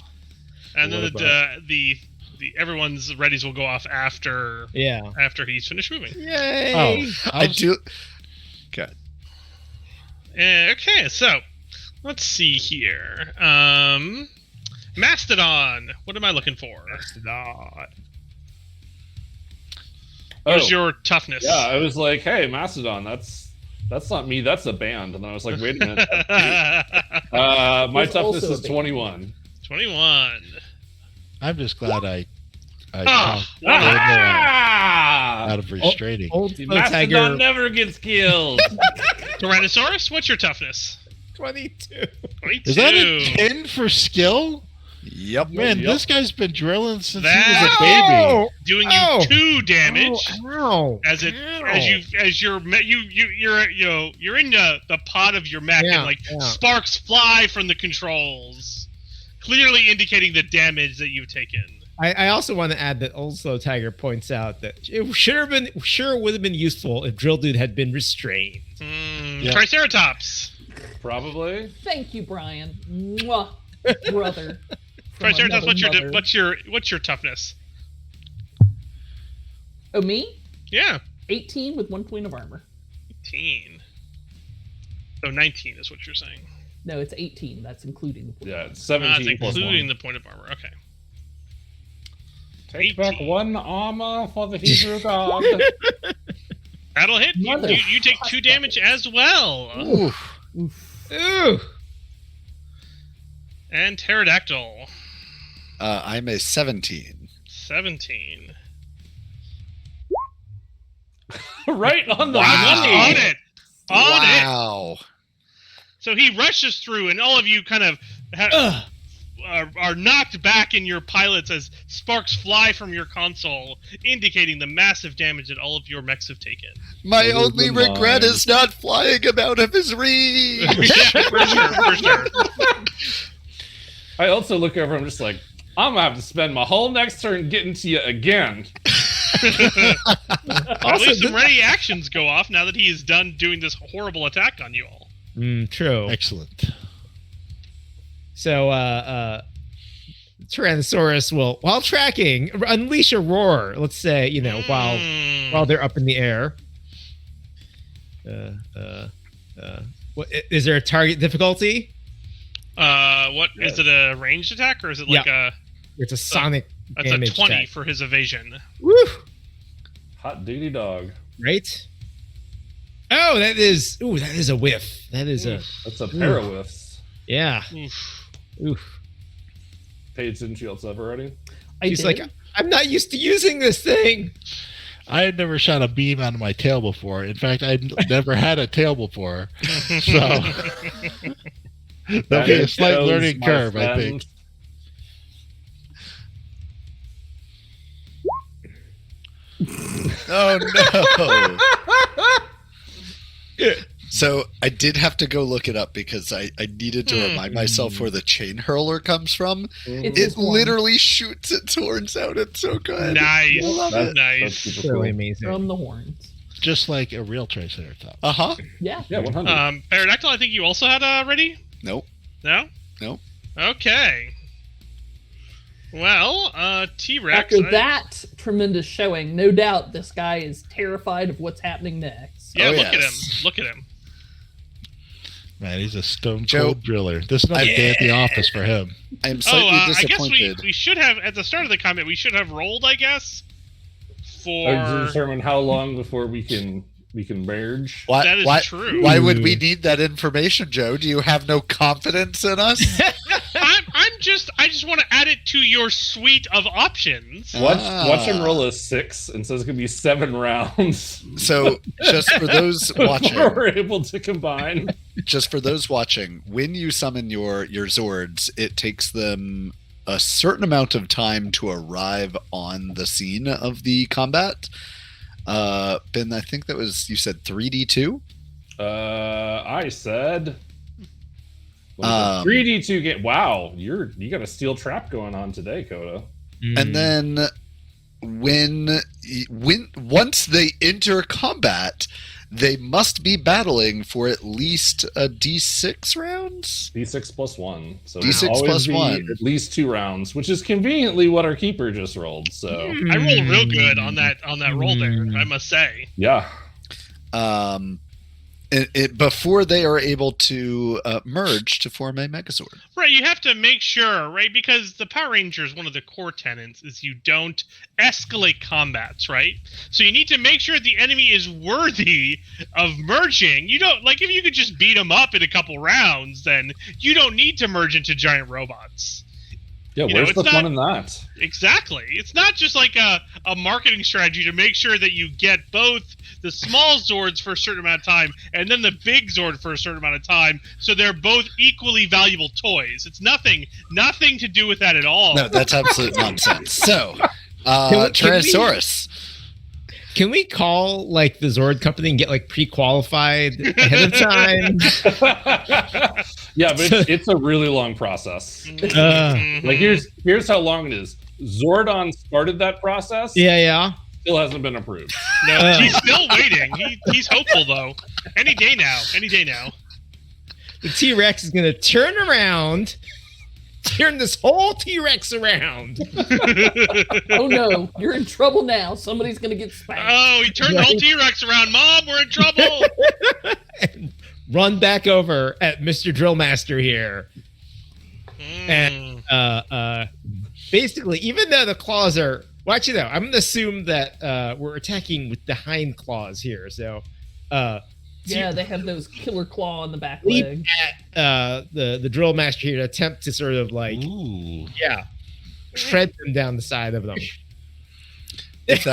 And then What the everyone's readies will go off after he's finished moving. Yay! I do. Okay. Okay, so let's see here. Mastodon. What am I looking for? Mastodon. What's your toughness? Yeah, I was like, hey, Mastodon, that's not me, that's a band. And then I was like, wait a minute. My There's toughness also is a band. 21. 21. I'm just glad I Ah! out of restraining. Old Mastodon Tiger. never gets killed. Tyrannosaurus, what's your toughness? 22. 22. Is that a 10 for skill? Yep. Man, Yep. this guy's been drilling since That- he was a baby. Doing Oh! you 2 damage. Ow. As you're in the pod of your mech, Yeah, and like yeah. sparks fly from the controls, clearly indicating the damage that you've taken. I also want to add that Old Slow Tiger points out that it would have been useful if Drill Dude had been restrained. Yeah. Triceratops. Probably. Thank you, Brian. Mwah, brother. From Triceratops, another mother. what's your toughness? Oh, me? Yeah, 18 with 1 point of armor. 18. So 19 is what you're saying. No, it's 18. That's including the point. Yeah, of it's armor. 17 That's plus including 1. the point of armor. Okay. Take back 18. 1 armor for the Hebrew god. That'll hit. You take 2 damage as well. Oof. Ooh. And Pterodactyl. I'm a 17. 17. Right on the Wow. money. On it. Wow. So he rushes through, and all of you kind of are knocked back in your pilots as sparks fly from your console, indicating the massive damage that all of your mechs have taken. My What is only the regret mind? is not flying him out of his reach. Yeah, for sure. I also look over, I'm just like, I'm gonna have to spend my whole next turn getting to you again. At least some ready actions go off now that he is done doing this horrible attack on you all. True. Excellent. So, Tyrannosaurus will, while tracking, unleash a roar. Let's say, while they're up in the air. What is there a target difficulty? What is it, a ranged attack, or is it like It's a sonic that's a damage 20 attack. for his evasion? Woo! Hot duty dog. Right? Oh, that is a whiff. That is a That's a pair of whiffs. yeah. Oof. Oof. Paid since shields up already. She's like, I'm not used to using this thing. I had never shot a beam out of my tail before. In fact, I'd never had a tail before. So there'll be a slight That learning my curve, I friend. think. Oh no. So I did have to go look it up because I needed to remind myself where the chain hurler comes from. It's It his horn. literally shoots its horns out. It's so good. Nice. That's Nice. super Really cool. amazing. From the horns. Just like a real Triceratops. Uh-huh. Yeah. Yeah, 100. Pterodactyl, I think you also had ready? Nope. No? Nope. Okay. Well, T-Rex. After that tremendous showing. No doubt this guy is terrified of what's happening next. Yeah, Oh, look at him. yes. Look at him. Man, he's a stone Joe- cold driller. This is not a day at the office for him. I am slightly I guess disappointed. we should have, at the start of the comment, we should have rolled, I guess, Or to for... determine how long before we can merge. Why, That is why, true. Why would we need that information, Joe? Do you have no confidence in us? I just want to add it to your suite of options. Watch him roll a 6 and says it's gonna be 7 rounds. So, just for those watching, before we're able to combine. when you summon your Zords, it takes them a certain amount of time to arrive on the scene of the combat. Ben, I think that was, you said 3d2? I said 3d2 game. Wow, you got a steel trap going on today, Coda. And then once they enter combat, they must be battling for at least a d6 rounds. D6 plus 1. So D6 it'll always plus be 1. at least 2 rounds, which is conveniently what our keeper just rolled. So I rolled real good on that roll there, I must say. yeah. Before they are able to merge to form a Megazord. Right, you have to make sure, right? Because the Power Rangers, one of the core tenets is you don't escalate combats, right? So you need to make sure the enemy is worthy of merging. You don't, like, if you could just beat them up in a couple rounds, then you don't need to merge into giant robots. Yeah, You know, where's it's the fun not- in that? Exactly. It's not just like a marketing strategy to make sure that you get both the small Zords for a certain amount of time and then the big Zord for a certain amount of time, so they're both equally valuable toys. It's nothing to do with that at all. No, that's absolute nonsense. So, Can we- Tyrannosaurus. Can we call like the Zord company and get like pre-qualified ahead of time? Yeah, but it's a really long process. Mhm. Like here's how long it is. Zordon started that process. Yeah. Still hasn't been approved. No, he's still waiting. He's hopeful though. Any day now. The T-Rex is gonna turn around, turn this whole T-Rex around. Oh no, you're in trouble now. Somebody's gonna get spanked. Oh, he turned the whole T-Rex around. Mom, we're in trouble. And run back over at Mr. Drillmaster here. Mm. And basically, even though the claws are, well, actually, no, I'm gonna assume that we're attacking with the hind claws here. So, Yeah, they have those killer claw on the back leap leg. at the drill master here to attempt to sort of like, Ooh. tread them down the side of them. If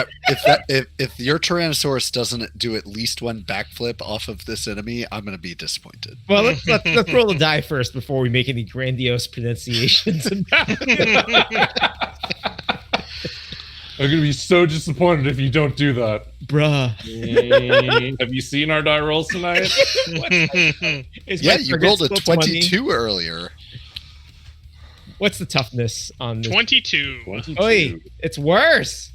your Tyrannosaurus doesn't do at least one backflip off of this enemy, I'm going to be disappointed. Well, let's roll the die first before we make any grandiose pronunciations about it. I'm gonna be so disappointed if you don't do that. Bruh. Have you seen our die rolls tonight? Is Yeah, my you rolled a forget skill 20? 22 earlier. What's the toughness on this? 22. 22. Oi, it's worse.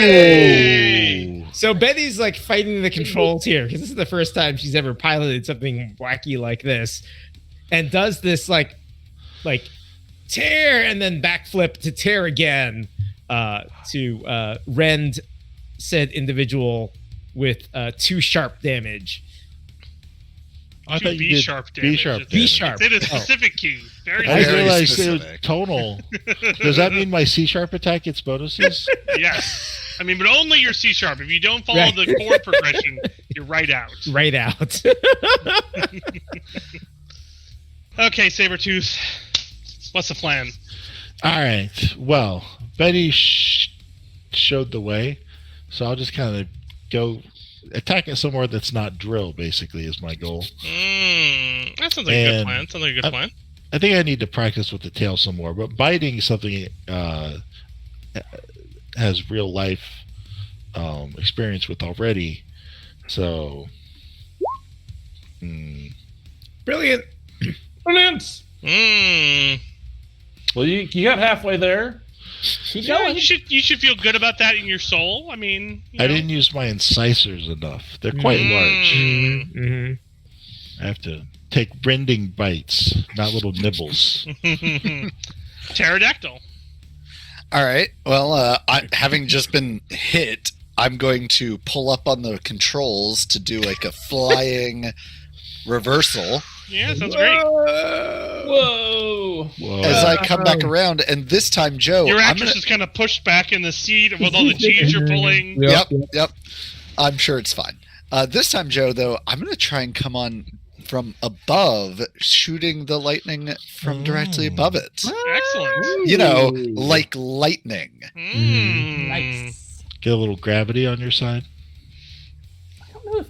Hey! So Betty's like fighting the controls here because this is the first time she's ever piloted something wacky like this, and does this like tear and then backflip to tear again to rend said individual with 2 sharp damage. I Two thought you B did sharp damage. B sharp. B damage. sharp. It's in a specific key. Very I didn't Very realize it was specific. tonal. Does that mean my C sharp attack gets bonuses? Yes. I mean, but only your C sharp. If you don't follow Right. the chord progression, you're right out. Right out. Okay, Sabretooth. What's the plan? All right. Well, Betty showed the way, so I'll just kind of go attack it somewhere that's not drill. Basically, is my goal. That sounds like a good And plan. Sounds like a good plan. I think I need to practice with the tail some more, but biting is something has real life experience with already. So, Brilliant. Brilliant. Well, you got halfway there. Yeah, you should feel good about that in your soul. I mean, you I know. didn't use my incisors enough. They're quite large. Mm-hmm. I have to take rending bites, not little nibbles. Pterodactyl. All right. Well, having just been hit, I'm going to pull up on the controls to do like a flying reversal. Yeah, sounds great. Whoa! As I come back around, and this time, Joe, Your I'm actress is kind of pushed back in the seat with all the G's you're pulling. Yep. I'm sure it's fine. This time, Joe, though, I'm going to try and come on from above, shooting the lightning from directly above it. Excellent. You know, like lightning. Nice. Get a little gravity on your side. I don't know if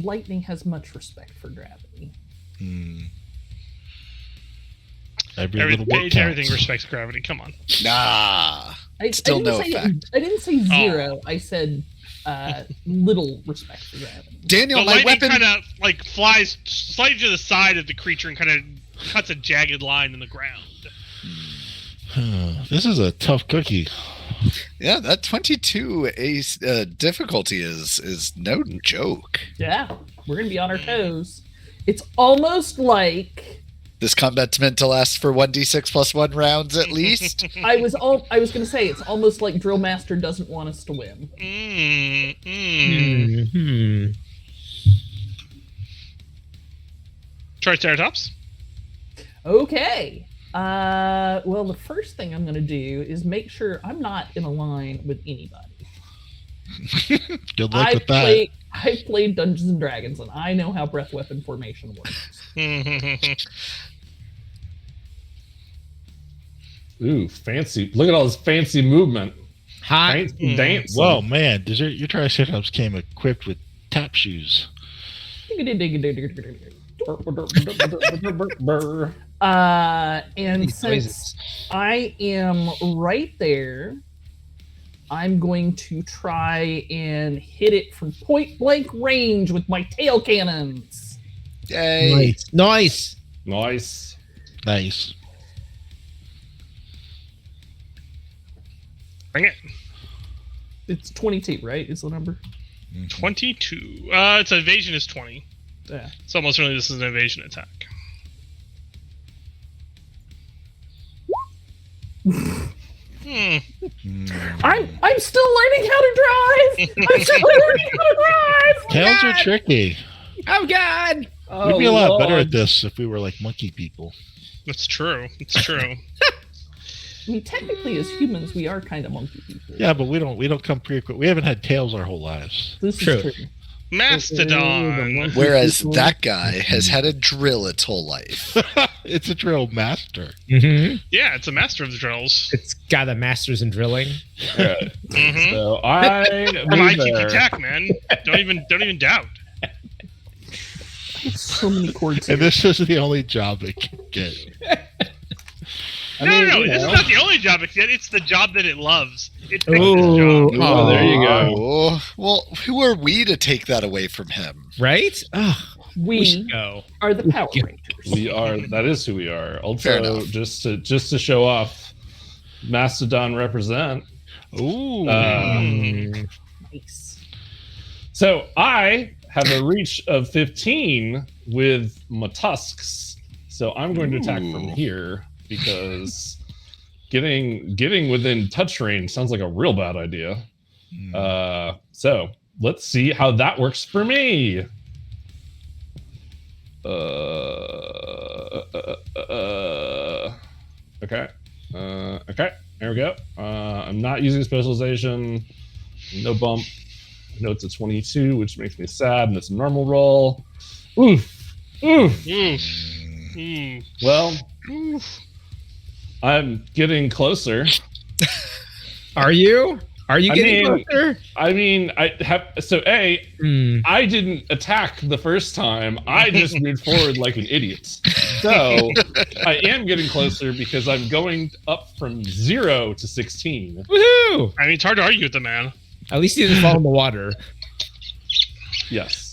lightning has much respect for gravity. Every little bit counts. Everything respects gravity. Come on. Nah. I Still no didn't say, effect. I didn't say zero. I said little respect for gravity. Daniel, The my lightning weapon. kind of like flies slightly to the side of the creature and kind of cuts a jagged line in the ground. This is a tough cookie. Yeah, that 22 ace difficulty is no joke. Yeah, we're gonna be on our toes. It's almost like This combat's meant to last for 1d6 plus 1 rounds at least. I was gonna say it's almost like Drill Master doesn't want us to win. Triceratops. Okay. Well, the first thing I'm gonna do is make sure I'm not in a line with anybody. Good luck with that. I played Dungeons and Dragons, and I know how breath weapon formation works. Ooh, fancy! Look at all this fancy movement. Hot. Fancy dance. Well, man, your Triceratops came equipped with tap shoes. And since I am right there, I'm going to try and hit it from point blank range with my tail cannons. Yay. Nice. Nice. Bring it. It's 22, right? Is the number? 22. Its evasion is 20. Yeah. So almost certainly this is an evasion attack. I'm still learning how to drive. Tails are tricky. Oh God. We'd be a lot better at this if we were like monkey people. That's true. It's true. I mean, technically, as humans, we are kind of monkey people. Yeah, but we don't come pre-equipped. We haven't had tails our whole lives. This True. is true. Mastodon. Whereas that guy has had a drill its whole life. It's a drill master. Mm-hmm. Yeah, it's a master of the drills. It's got a master's in drilling. Mhm. So I From move ITP there. Tech, man. Don't even doubt. So many chords. And this is the only job it can get. No, this is not the only job it can get. It's the job that it loves. It picks this Ooh. job. Oh, there you go. Oh, well, who are we to take that away from him? Right? Oh, we We should go. are the Power Rangers. We are. That is who we are. Fair Also, enough. just to show off, Mastodon represent. Ooh. Nice. So I have a reach of 15 with my tusks. So I'm going to attack from Ooh. here because getting within touch range sounds like a real bad idea. So let's see how that works for me. Okay. Okay. There we go. I'm not using specialization. No bump. I know it's a 22, which makes me sad, and it's a normal roll. Oof. Oof. Well, I'm getting closer. Are you? Are you getting closer? I mean, I have. So, I didn't attack the first time. I just moved forward like an idiot. So, I am getting closer because I'm going up from 0 to 16. Woohoo! I mean, it's hard to argue with the man. At least he didn't fall in the water. Yes.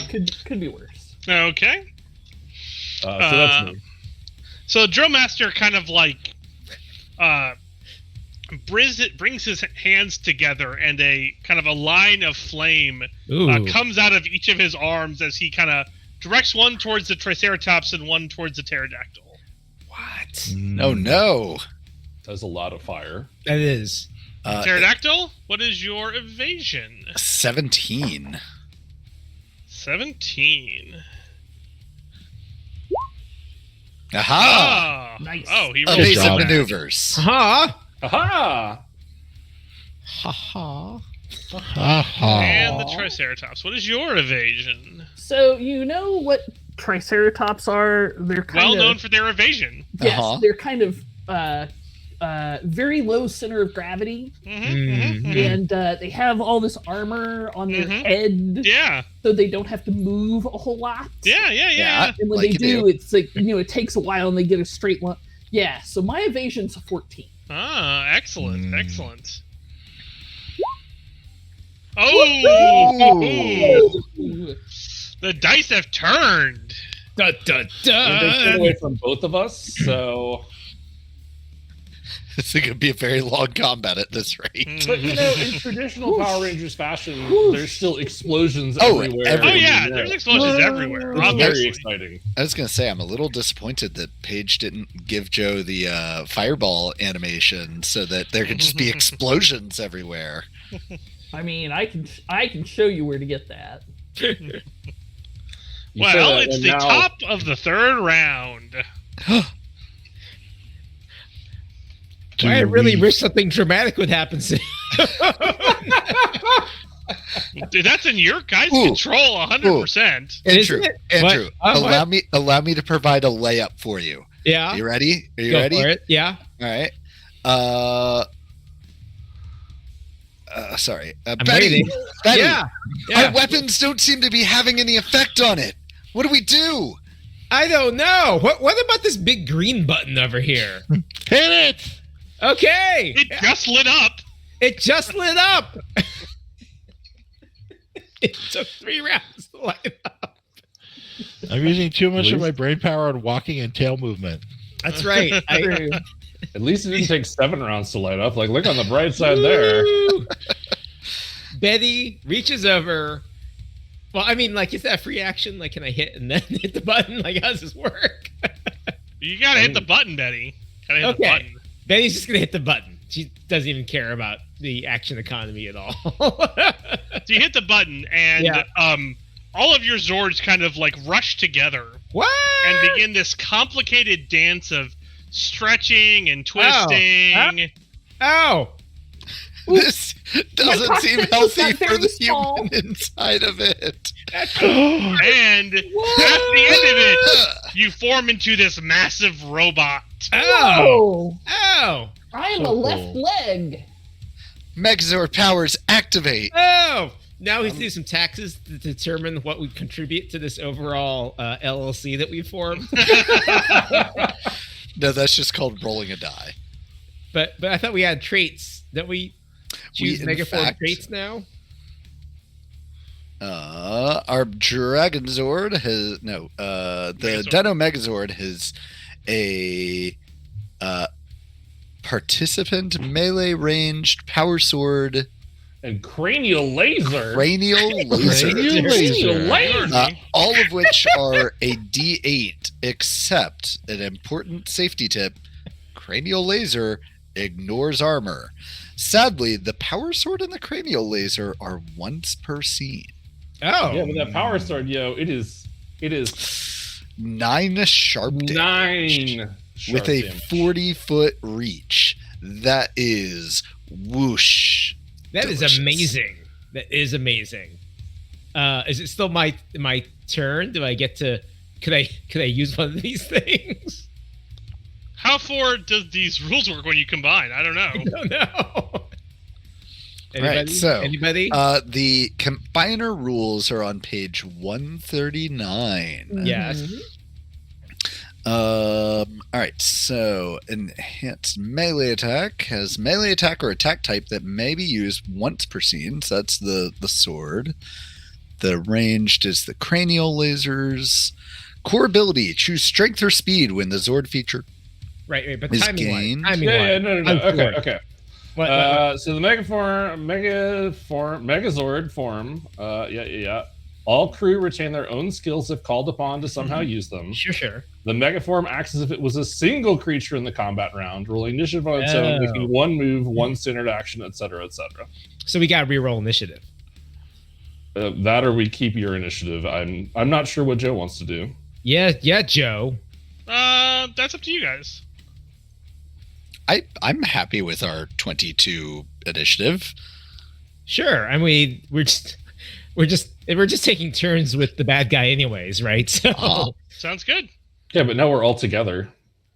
Could be worse. Okay. So that's me. So Drill Master kind of like brings his hands together, and a kind of a line of flame Ooh. comes out of each of his arms as he kind of directs one towards the Triceratops and one towards the Pterodactyl. What? Oh no. Does a lot of fire. That is. Pterodactyl, what is your evasion? 17. 17. Aha! Ah, Nice. Oh, he rolled Evasive job. maneuvers. Ha Aha! ha ha. And the Triceratops, what is your evasion? So you know what Triceratops are? They're kind Well of known for their evasion. yes, Uh-huh. they're kind of very low center of gravity, and they have all this armor on their head, Yeah, so they don't have to move a whole lot. yeah. And when Like they you do, do. it's like it takes a while, and they get a straight line. Yeah. So my evasion's a 14. Ah, excellent, Mm. excellent. Oh, Ooh. the dice have turned. Da, da, And they turn da. away from both of us, so... This is going to be a very long combat at this rate. But, in traditional Power Rangers fashion, there's still explosions Oh, everywhere. everywhere. Oh yeah, Yeah. there's explosions everywhere. It's very Obviously. exciting. I was going to say, I'm a little disappointed that Paige didn't give Joe the fireball animation so that there could just be explosions everywhere. I mean, I can show you where to get that. You say Well, that, it's and the now- top of the third round. I really wish something dramatic would happen soon. Dude, that's in your guys' Ooh. control, 100%. Andrew, it? Andrew, What? allow me to provide a layup for you. Yeah. Are you ready? Are you Go ready? for it. Yeah. All right. Sorry. I'm Betty, waiting. Betty, Yeah. our Yeah. weapons don't seem to be having any effect on it. What do we do? I don't know. What about this big green button over here? Hit it! Okay. It just lit up. It just lit up. It took 3 rounds to light up. I'm using too much of Please? my brain power on walking and tail movement. That's right. At least it didn't take 7 rounds to light up. Like, look on the bright side there. Woo! Betty reaches over. Well, I mean, like, is that a free action? Like, can I hit and then hit the button? Like, how does this work? You gotta hit the button, Betty. Gotta hit the Okay. button. Betty's just gonna hit the button. She doesn't even care about the action economy at all. So you hit the button, and Yeah. all of your Zords kind of like rush together What? and begin this complicated dance of stretching and twisting. Oh, This doesn't My seem cockpit healthy got for very the small. human inside of it. And at the end of it, you form into this massive robot. oh, Oh, oh, I am So a left cool. leg. Megazord powers activate. oh! Now we have to do some taxes to determine what would contribute to this overall LLC that we formed. No, that's just called rolling a die. But I thought we had traits. That we choose in Megaform fact- traits now. Our Dragonzord has the Megazord. Dino Megazord has a participant melee ranged power sword And cranial laser. cranial laser. Cranial laser. All of which are a D8, except an important safety tip: cranial laser ignores armor. Sadly, the power sword and the cranial laser are once per scene. Oh, Yeah, but that power sword, it is 9 sharp damage 9 with sharp a damage. 40-foot reach. That is whoosh. that is delicious. amazing. That is amazing. Is it still my turn? Do I get to? Could I use one of these things? How far does these rules work when you combine? I don't know. I don't know. Right, so, anybody? The combiner rules are on page 139. Yes. All right, so enhanced melee attack has melee attack or attack type that may be used once per scene. So that's the sword. The ranged is the cranial lasers. Core ability: choose strength or speed when the Zord feature. Right, but is timing wise. gained. Timing Yeah, no. I'm Okay, for it. okay. What? So the Megazord form. Yeah. All crew retain their own skills if called upon to somehow use them. Sure. The megaform acts as if it was a single creature in the combat round, rolling initiative on its own, making one move, one standard action, etc., etc. So we got to reroll initiative. That or we keep your initiative. I'm not sure what Joe wants to do. Yeah, Joe. That's up to you guys. I'm happy with our 22 initiative. Sure. I mean, we're just taking turns with the bad guy, anyways, right? So Sounds good. Yeah, but now we're all together.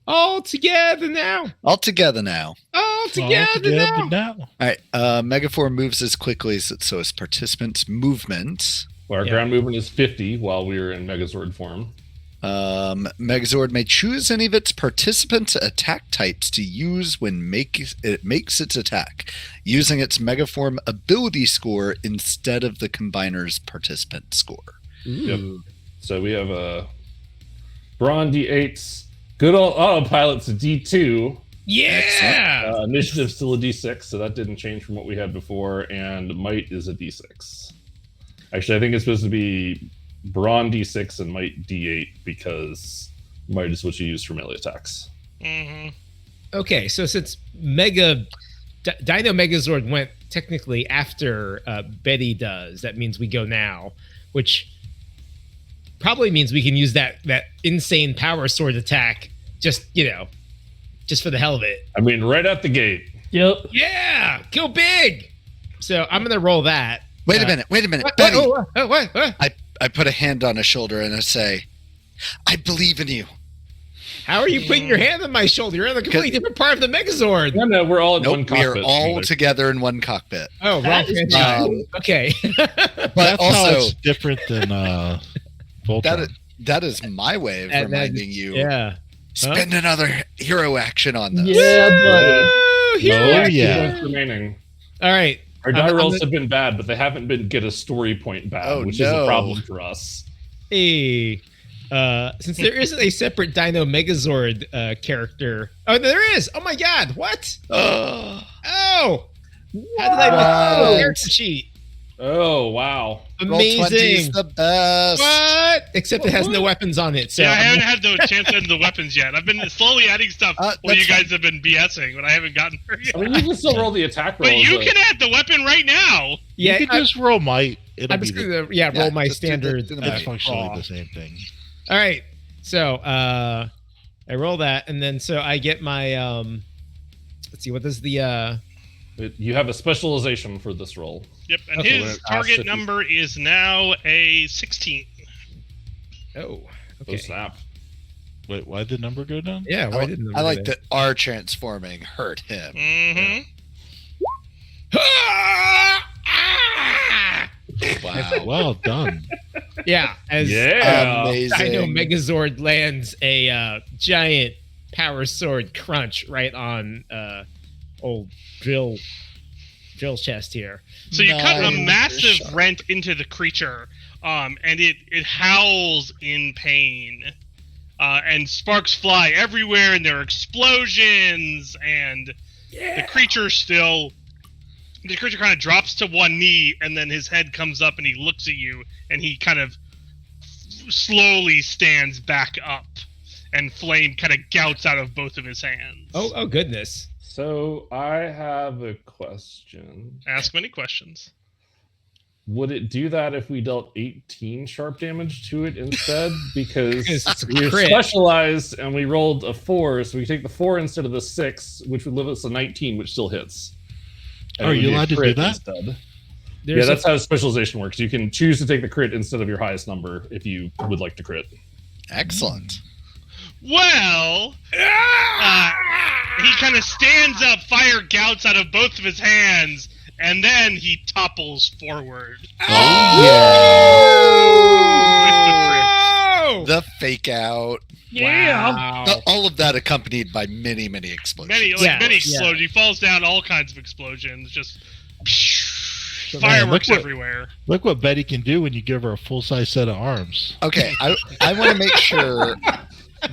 all together now. All together now. All together now. All right. Megaform moves as quickly as so as participants' movement. Well, our ground movement is 50 while we were in Megazord form. Megazord may choose any of its participants' attack types to use when it makes its attack, using its Megaform ability score instead of the combiner's participant score. Yep. So we have a Brawn D8s. Good old autopilot's a D2. Yeah. Initiative still a D6, so that didn't change from what we had before. And Might is a D6. Actually, I think it's supposed to be Brawn D6 and Might D8 because Might is what you use for melee attacks. Mm-hmm. Okay, so since Dino Megazord went technically after Betty does, that means we go now, which probably means we can use that insane power sword attack just for the hell of it. I mean, right out the gate. Yep. Yeah, go big. So I'm gonna roll that. Wait a minute. What? Betty, What? I put a hand on his shoulder and I say, I believe in you. How are you putting your hand on my shoulder? You're in a completely different part of the Megazord. No, we're all in one Nope, we cockpit. are all together in one cockpit. Oh, wrong That is franchise. Okay. But That's how also, it's different than Voltron. that is my way of reminding you. Yeah. Spend another hero action on this. Yeah, buddy. Woo, hero Oh, action. yeah. Remaining. All right. Our die I'm rolls gonna- have been bad, but they haven't been get a story point bad, Oh, which is a no. problem for us. Hey, since there isn't a separate Dino Megazord character. Oh, there is. Oh my God! What? Oh! How did I miss the character sheet? Oh, wow. Roll20 is Amazing. the best. What? Except it has no weapons on it. So Yeah, I I'm- haven't had the chance to add the weapons yet. I've been slowly adding stuff while that's you guys fine. have been BSing, but I haven't gotten there yet. I mean, you can still roll the attack roll. But you can add the weapon right now. You yeah, can just roll Might. It'll I'm be just the, gonna roll my just do the- standard. do the it's Might. functionally Aw. the same thing. All right. So I roll that, and then so I get my let's see, what does the You have a specialization for this roll. Yep, and Okay, when his it asks target if you- number is now a 16. oh Oh, okay. snap. Wait, why did the number go down? Yeah, why didn't I like that our transforming hurt him. Mm-hmm. Wow. Well done. Yeah, as Yeah. Amazing. Dino Megazord lands a giant power sword crunch right on old Drill's chest here. So you cut a Nice. massive rent into the creature, and it howls in pain. And sparks fly everywhere, and there are explosions, and the creature kind of drops to one knee, and then his head comes up, and he looks at you, and he kind of slowly stands back up, and flame kind of gouts out of both of his hands. Oh goodness. So I have a question. Ask many questions. Would it do that if we dealt 18 sharp damage to it instead? Because It's a we're crit. specialized and we rolled a 4, so we take the 4 instead of the 6, which would leave us a 19, which still hits. And Are it would you be a allowed to do crit that? Instead. Yeah, There's that's how specialization works. You can choose to take the crit instead of your highest number if you would like to crit. Excellent. Well, he kind of stands up, fire gouts out of both of his hands, and then he topples forward. Oh! The fake out. Wow. All of that accompanied by many, many explosions. Many Yeah. explosions. He falls down, all kinds of explosions. Just Man, fireworks look what- everywhere. Look what Betty can do when you give her a full-size set of arms. Okay, I want to make sure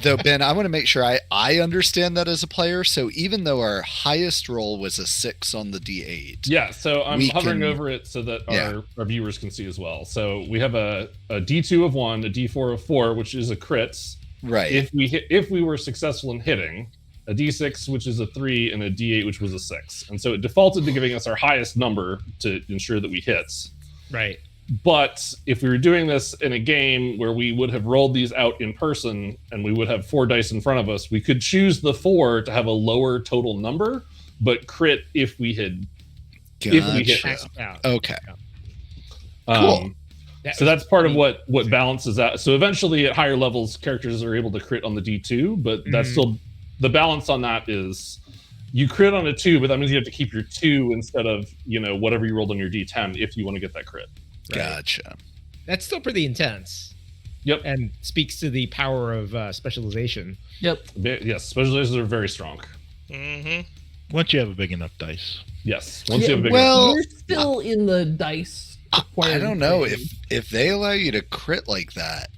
Though, Ben, I want to make sure I understand that as a player. So even though our highest roll was a 6 on the D8. Yeah, so I'm we hovering can- over it so that Yeah. our viewers can see as well. So we have a D2 of 1, a D4 of 4, which is a crits. Right. If we were successful in hitting, a D6, which is a 3, and a D8, which was a 6. And so it defaulted to giving us our highest number to ensure that we hit. Right. But if we were doing this in a game where we would have rolled these out in person and we would have 4 dice in front of us, we could choose the 4 to have a lower total number, but crit if we had if we hit. Gotcha. Out. Okay. Um, Cool. So that's part of what balances out. So eventually, at higher levels, characters are able to crit on the D2, but that's still the balance on that is you crit on a 2, but that means you have to keep your 2 instead of whatever you rolled on your D10 if you want to get that crit. Right. Gotcha. That's still pretty intense. Yep. And speaks to the power of specialization. Yep. Yes, specializations are very strong. Mm-hmm. Once you have a big enough dice. Yes, once Yeah, you have a big well- You're still in the dice. I acquired don't know phase. if they allow you to crit like that.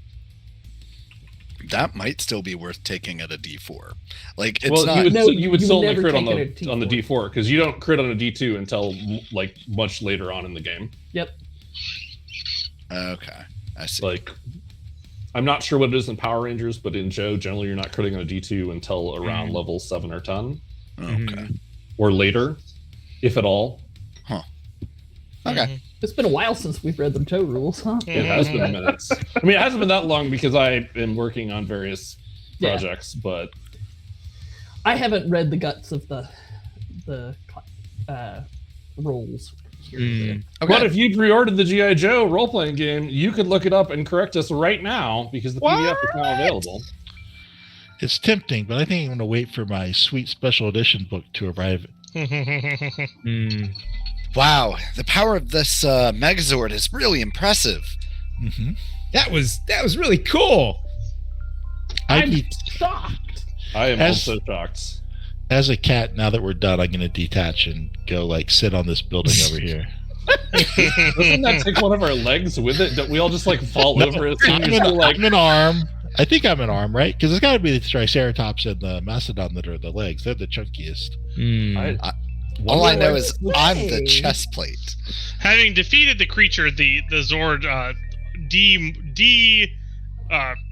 That might still be worth taking at a D4. Like it's well, not. you No, would you still would only never crit on take it the at D4 because you don't crit on a D2 until like much later on in the game. Yep. Okay, I see. Like, I'm not sure what it is in Power Rangers, but in Joe, generally you're not critting on a D2 until around level 7 or 10 Okay. or later, if at all. Okay. It's been a while since we've read the Joe rules, huh? It has been minutes. I mean, it hasn't been that long because I am working on various Yeah. projects, but I haven't read the guts of the rules. Here and there. Okay. But if you pre-ordered the G.I. Joe role-playing game, you could look it up and correct us right now because the PDF is now available. It's tempting, but I think I'm going to wait for my sweet special edition book to arrive. Wow, the power of this Megazord is really impressive. Mm-hmm. That was really cool. I'm shocked. I am As- also shocked. As a cat, now that we're done, I'm going to detach and go like sit on this building over here. Doesn't that take one of our legs with it? Don't we all just like fall over as soon as you're like, I'm an arm. I think I'm an arm, right? Because it's got to be the Triceratops and the Mastodon that are the legs. They're the chunkiest. All I know is I'm the Way. chest plate. Having defeated the creature, the Zord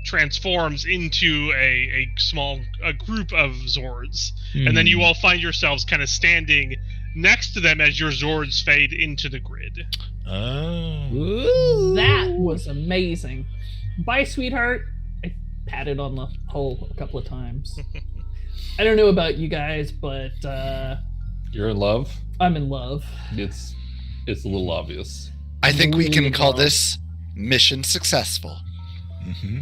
transforms into a small group of Zords, and then you all find yourselves kind of standing next to them as your Zords fade into the grid. Oh. Ooh. That was amazing. Bye, sweetheart. I patted on the hole a couple of times. I don't know about you guys, but you're in love? I'm in love. It's a little obvious. I think we can call Wow. this mission successful. Mm-hmm.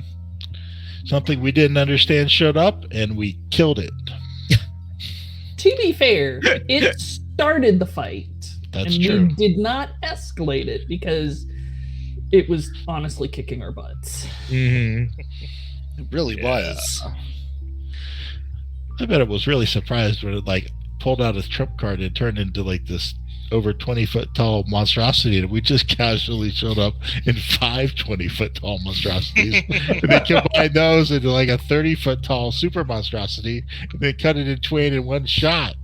Something we didn't understand showed up, and we killed it. To be fair, it started the fight. That's and true. we did not escalate it because it was honestly kicking our butts. It really was. I bet it was really surprised when it like pulled out his trump card and turned into like this over 20-foot tall monstrosity, and we just casually showed up in 5 20-foot tall monstrosities, and they combined those into like a 30-foot tall super monstrosity, and then cut it in twain in one shot.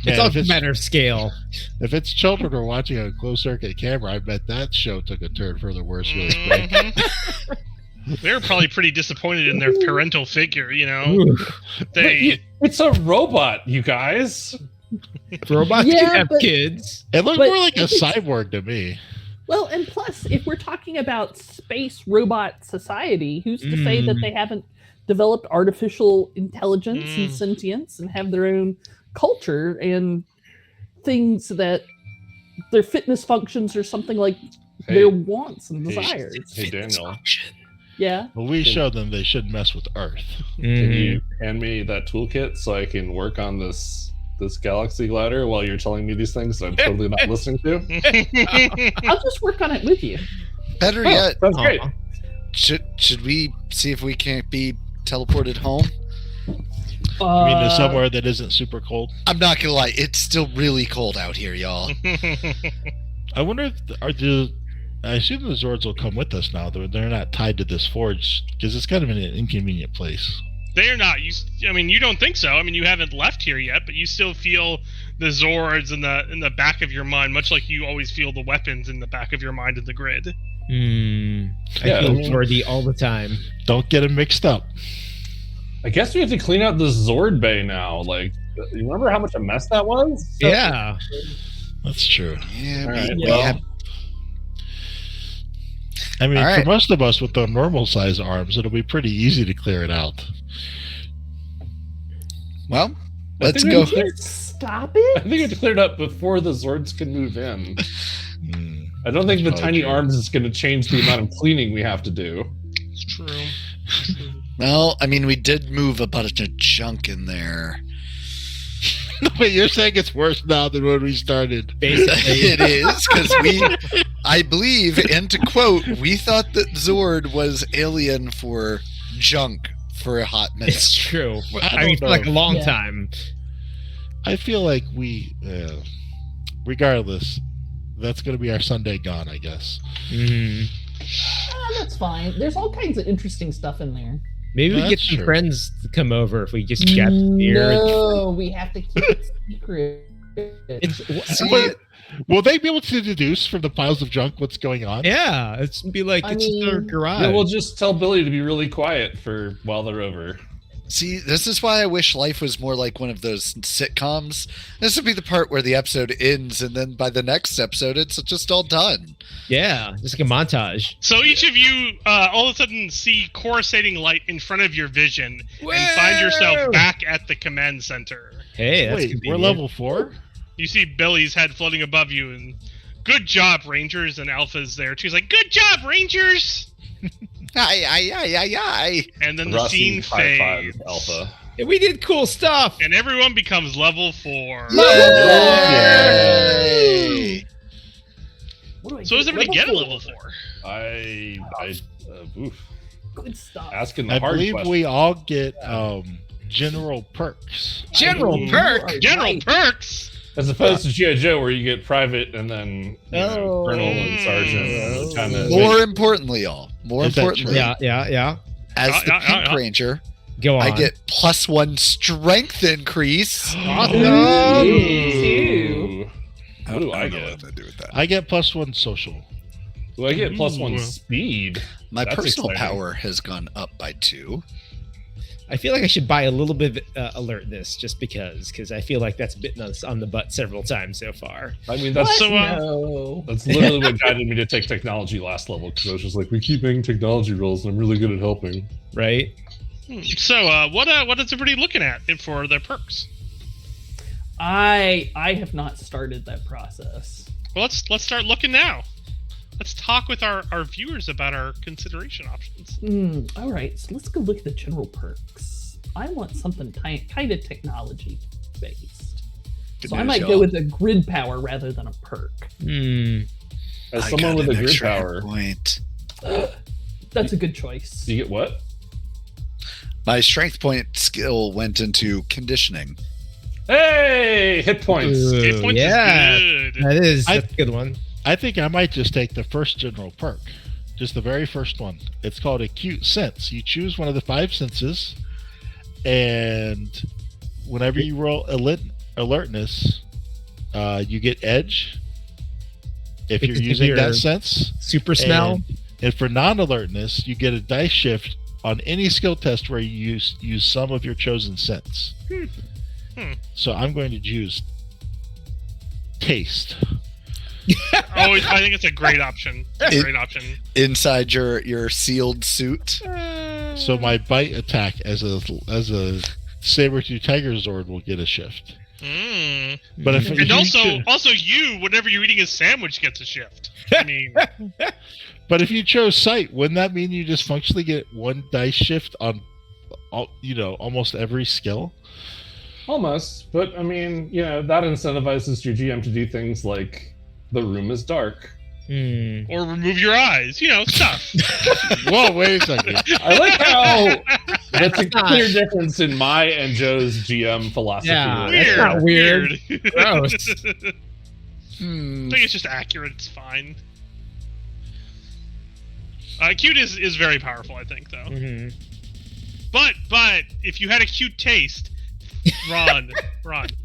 It's Man, all if a matter of scale. if its children are watching on a closed circuit camera, I bet that show took a turn for the worse really quick. Mhm. They were probably pretty disappointed in their parental figure, you know. Ooh. They It's a robot, you guys. Robots Yeah, can have but- kids. It looked But more like a if it's- cyborg to me. Well, and plus, if we're talking about space robot society, who's to say that they haven't developed artificial intelligence and sentience and have their own culture and things that their fitness functions or something like Hey. their wants and Hey. desires? Hey, Daniel, Yeah. Well, we showed them they shouldn't mess with Earth. can you hand me that toolkit so I can work on this galaxy glider while you're telling me these things that I'm totally not listening to? I'll just work on it with you. Better yet, That's great. should we see if we can't be teleported home? I mean, to somewhere that isn't super cold. I'm not gonna lie, it's still really cold out here, y'all. I wonder if I assume the Zords will come with us now. They're not tied to this forge because it's kind of in an inconvenient place. They're not. You don't think so. I mean, you haven't left here yet, but you still feel the Zords in the back of your mind, much like you always feel the weapons in the back of your mind in the grid. I feel Zordy all the time. Don't get them mixed up. I guess we have to clean out the Zord Bay now. Like, you remember how much a mess that was? Yeah. That's true. Yeah, All right, we well, have- I mean, All right. for most of us with the normal size arms, it'll be pretty easy to clear it out. well, let's think go. we clear- Stop I it. think we have to clear it up before the Zords can move in. Hmm. I don't think the That's tiny true. arms is going to change the amount of cleaning we have to do. It's true. Well, I mean, we did move a bunch of junk in there. Wait, you're saying it's worse now than when we started? Basically. It is, because I believe, and to quote, we thought that Zord was alien for junk for a hot minute. It's true. I I mean, don't for like a know. long Yeah. time. I feel like regardless, that's going to be our Sunday gone, I guess. That's fine. There's all kinds of interesting stuff in there. Maybe we get That's some true. friends to come over if we just get beer. No, we have to keep it secret. See, Will they be able to deduce from the piles of junk what's going on? Yeah, it's be like I it's just our mean- garage. Yeah, we'll just tell Billy to be really quiet while they're over. See, this is why I wish life was more like one of those sitcoms. This would be the part where the episode ends, and then by the next episode, it's just all done. Yeah, just like a montage. So each of you all of a sudden see coruscating light in front of your vision and find yourself back at the command center. Hey, that's Wait, convenient. we're level 4? You see Billy's head floating above you, and good job, Rangers, and Alpha's there. She's like, good job, Rangers! Aye. And then the Rusty scene high five fades. Alpha. We did cool stuff. And everyone becomes level 4. Yay! What do I So what does everybody get at four? level 4? Oof. Good stuff. Asking the I hard believe question. we all get general perks. General You Perk. are General right. Perks! As opposed to G.I. Joe, where you get private and then Oh. colonel and sergeant. Kinda, More importantly, Is that true? Yeah. as the Yeah, Pink yeah. Ranger, Go on. I get +1 strength increase. Awesome. Ooh. What do I don't know get? what to do with that. I get +1 social. Do I get +1 Ooh. speed? My That's personal exciting. power has gone up by 2. I feel like I should buy a little bit of alertness just because I feel like that's bitten us on the butt several times so far. I mean, that's So, No. that's literally what guided me to take technology last level, because I was just like, we keep making technology rolls, and I'm really good at helping. Right? So, what is everybody looking at for their perks? I have not started that process. Well, let's start looking now. Let's talk with our viewers about our consideration options. All right, so let's go look at the general perks. I want something kind of technology based. Good So I news, might y'all. go with a grid power rather than a perk. As I someone got with a an grid extra power, point. That's a good choice. you get what? My strength point skill went into conditioning. Hey, hit points. Ooh, Hit points yeah. is good. That's a good one. I think I might just take the first general perk. Just the very first one. It's called Acute Sense. You choose one of the 5 senses, and whenever you roll alertness, you get edge if you're Because using you're- that sense. Super smell. And for non-alertness, you get a dice shift on any skill test where you use some of your chosen sense. So I'm going to choose taste. Oh, I think it's a great option. Great option. Inside your sealed suit. So my bite attack as a saber-tooth tiger Zord will get a shift. But if And also you, whenever you're eating a sandwich, gets a shift. I mean, but if you chose sight, wouldn't that mean you just functionally get 1 dice shift on, almost every skill? Almost, but I mean, that incentivizes your GM to do things like the room is dark. or remove your eyes. Stuff. Whoa, wait a second. I like how that's a clear difference in my and Joe's GM philosophy. Yeah, right that's there. not weird. Gross. I think it's just accurate. It's fine. Acute is very powerful, I think, though. Mm-hmm. But if you had acute taste, Ron,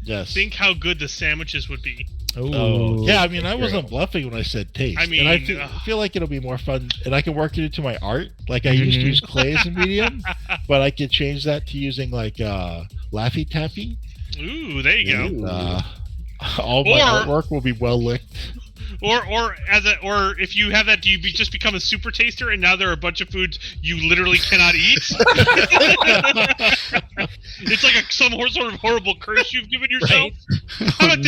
Yes. think how good the sandwiches would be. Oh, yeah. I mean, I wasn't bluffing when I said taste. I mean, and I feel like it'll be more fun, and I can work it into my art. Like I used to use clay as a medium, but I could change that to using like Laffy Taffy. Ooh, there you go. And, all my artwork will be well licked. Or if you have that, do you just become a super taster, and now there are a bunch of foods you literally cannot eat? It's like some sort of horrible curse you've given yourself. How about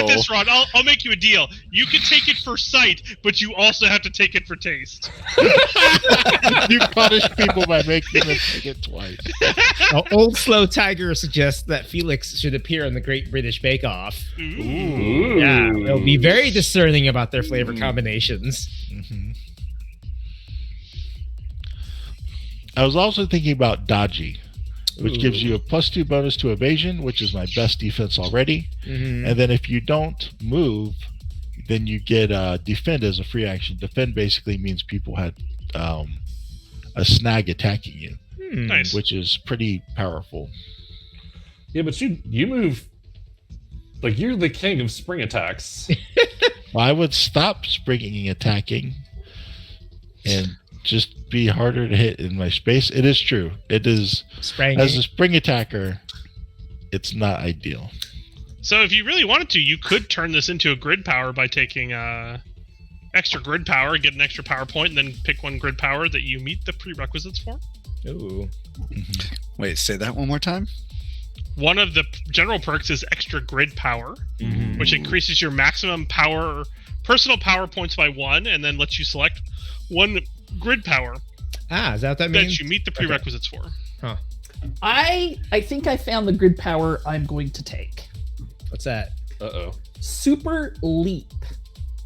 this, Ron? I'll make you a deal. You can take it for sight, but you also have to take it for taste. You punish people by making them take it twice. Old Slow Tiger suggests that Felix should appear on the Great British Bake Off. Ooh. Yeah, they'll be very discerning about their flavor combinations. Mm-hmm. I was also thinking about Dodgy, which gives you a +2 bonus to evasion, which is my best defense already. Mm-hmm. And then if you don't move, then you get defend as a free action. Defend basically means people had a snag attacking you, Nice. which is pretty powerful. Yeah, but you move like you're the king of spring attacks. I would stop springing attacking and just be harder to hit in my space. It is true. It is. As a spring attacker, it's not ideal. So if you really wanted to, you could turn this into a grid power by taking extra grid power, get an extra power point, and then pick one grid power that you meet the prerequisites for. Ooh. Wait, say that one more time. One of the general perks is extra grid power, which increases your maximum personal power points by 1, and then lets you select one grid power Is that what that that means? you meet the prerequisites for. Huh. I think I found the grid power I'm going to take. What's that? Uh-oh. Super Leap.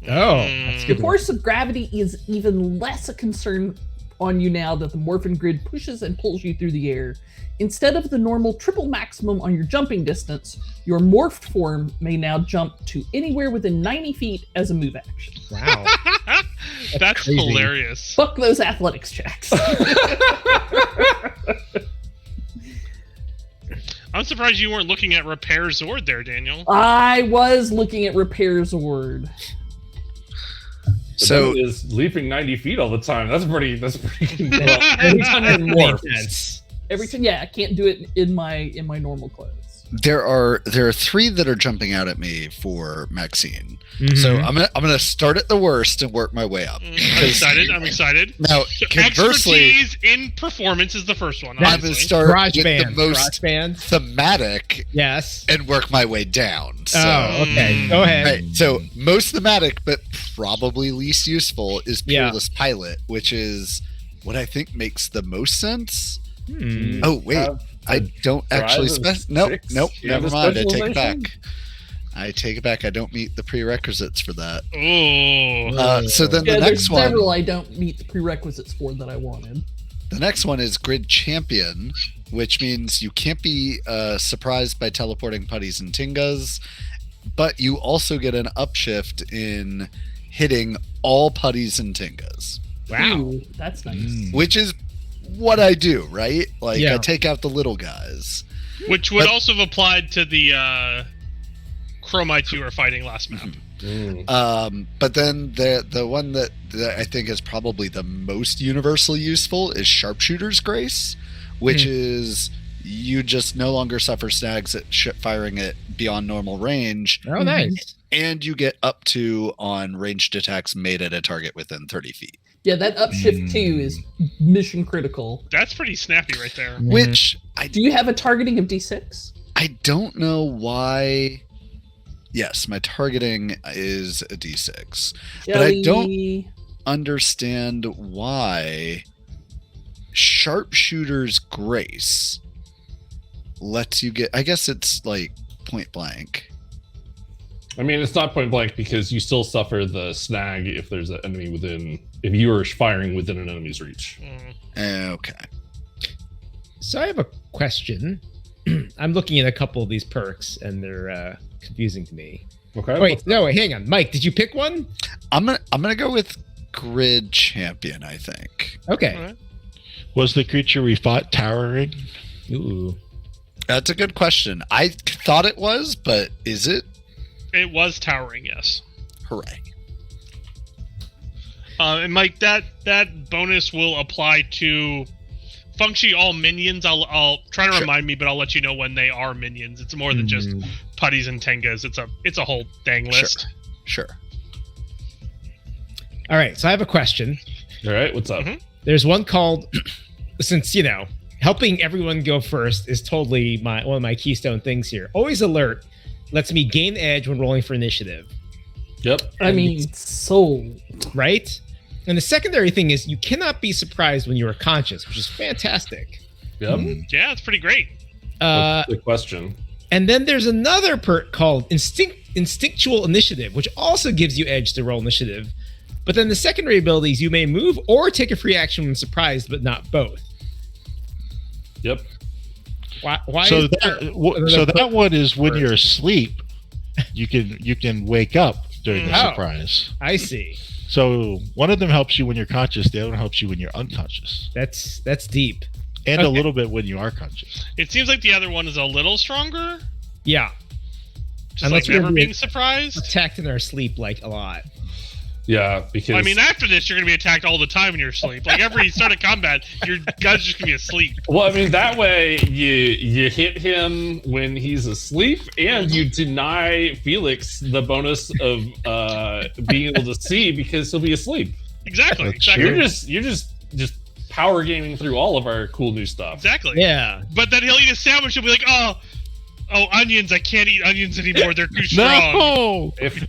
Oh, that's The good. force of gravity is even less a concern on you now that the Morphin Grid pushes and pulls you through the air. Instead of the normal triple maximum on your jumping distance, your morphed form may now jump to anywhere within 90 feet as a move action. Wow. That's crazy. hilarious. Fuck those athletics checks. I'm surprised you weren't looking at Repair Zord there, Daniel. I was looking at Repair Zord. So is leaping 90 feet all the time. That's pretty Every time I morph. Every time, yeah, I can't do it in my normal clothes. there are 3 that are jumping out at me for Maxine. So I'm gonna start at the worst and work my way up. I'm excited. Now, conversely, Expertise in performance is the first one. I'm gonna obviously. start Garage with band. the most Garage band. thematic Yes. and work my way down. So, Oh, okay. Go ahead. right, so most thematic, but probably least useful, is Yeah. Peerless Pilot, which is what I think makes the most sense. Hmm. Oh wait, I don't actually Nope, You have never a mind. I take it specialization? back. I take it back. I don't meet the prerequisites for that. Oh. So then Yeah, the there's next one, several I don't meet the prerequisites for that I wanted. the next one is Grid Champion, which means you can't be surprised by teleporting putties and tingas, but you also get an upshift in hitting all putties and tingas, Wow. Ooh, that's nice. which is what I do, right? Like Yeah. I take out the little guys. Which would But- also have applied to the Chromites you were fighting last map. But then the one that I think is probably the most universally useful is Sharpshooter's Grace, which is you just no longer suffer snags at firing it beyond normal range, Oh, nice. and you get up to on ranged attacks made at a target within 30 feet. Yeah, that upshift too is mission critical. That's pretty snappy right there. Which Do you have a targeting of D6? I don't know why. Yes, my targeting is a D6. But I don't Jelly. understand why Sharpshooter's Grace lets you get, I guess it's like point blank. I mean, it's not point blank because you still suffer the snag if there's an enemy within, if you are firing within an enemy's reach. Okay. So I have a question. I'm looking at a couple of these perks, and they're confusing to me. Okay. Wait, no, wait, hang on, Mike. Did you pick one? I'm gonna go with grid champion, I think. Okay. Alright. Was the creature we fought towering? Ooh. That's a good question. I thought it was, but is it? It was towering, yes. Hooray. And Mike, that bonus will apply to functionally all minions. I'll try to remind me, but I'll let you know when they are minions. It's more than just putties and tengas. It's a whole dang list. Sure. All right. So I have a question. All right, what's up? There's one called, since, helping everyone go first is totally one of my keystone things here. Always alert lets me gain edge when rolling for initiative. Yep. I mean, sold. Right? And the secondary thing is you cannot be surprised when you are conscious, which is fantastic. Yep. Yeah, it's pretty great. What's the question? And then there's another perk called Instinctual Initiative, which also gives you edge to roll initiative. But then the secondary abilities, you may move or take a free action when surprised, but not both. Yep. Why So is there that one is when you're asleep, you can wake up during the Oh. surprise. I see. So one of them helps you when you're conscious, the other one helps you when you're unconscious, That's deep. and a Okay. little bit when you are conscious. It seems like the other one is a little stronger. Yeah. Just Unless like you're never being being surprised. Attacked in our sleep like a lot. Yeah, because I mean, after this, you're going to be attacked all the time in your sleep. Like every start of combat, your guy's just going to be asleep. well, I mean that way you hit him when he's asleep, and you deny Felix the bonus of being able to see because he'll be asleep. Exactly. That's Exactly. true. You're just power gaming through all of our cool new stuff. Exactly. Yeah. But then he'll eat a sandwich and be like, oh, onions. I can't eat onions anymore. They're too strong. No. If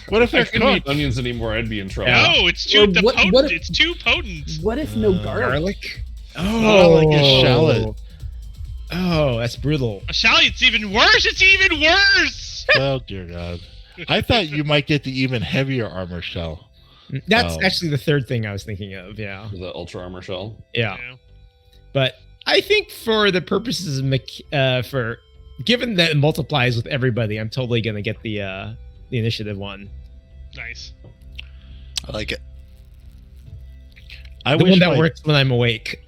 What if they're I couldn't eat cooked? onions anymore, I'd be in trouble. Yeah. No, it's too Or potent. what if- It's too potent. What if no garlic? Garlic? Oh, like a shallot. Oh, that's brutal. A shallot's even worse. It's even worse. Oh dear God! I thought you might get the even heavier armor shell. That's Oh. actually the third thing I was thinking of. Yeah. The ultra armor shell. Yeah. Yeah. But I think for the purposes of for given that it multiplies with everybody, I'm totally gonna get the initiative one. Nice. I like it. I The wish one that my, works when I'm awake.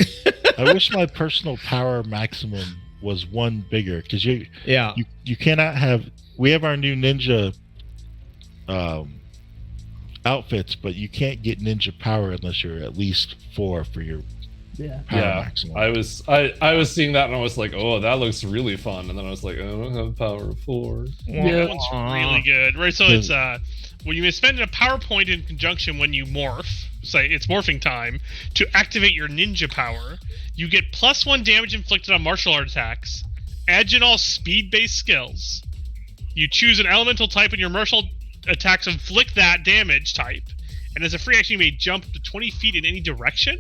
I wish my personal power maximum was one bigger because Yeah. you cannot have. We have our new ninja outfits, but you can't get ninja power unless you're at least 4 for your Yeah. power Yeah, maximum. I was seeing that and I was like, oh, that looks really fun. And then I was like, I don't have power of 4. That one's really good. Right, so Yeah. it's when you spend a power point in conjunction when you morph, say it's morphing time, to activate your ninja power, you get +1 damage inflicted on martial art attacks, edge in all speed-based skills. You choose an elemental type and your martial attacks inflict that damage type. And as a free action, you may jump up to 20 feet in any direction.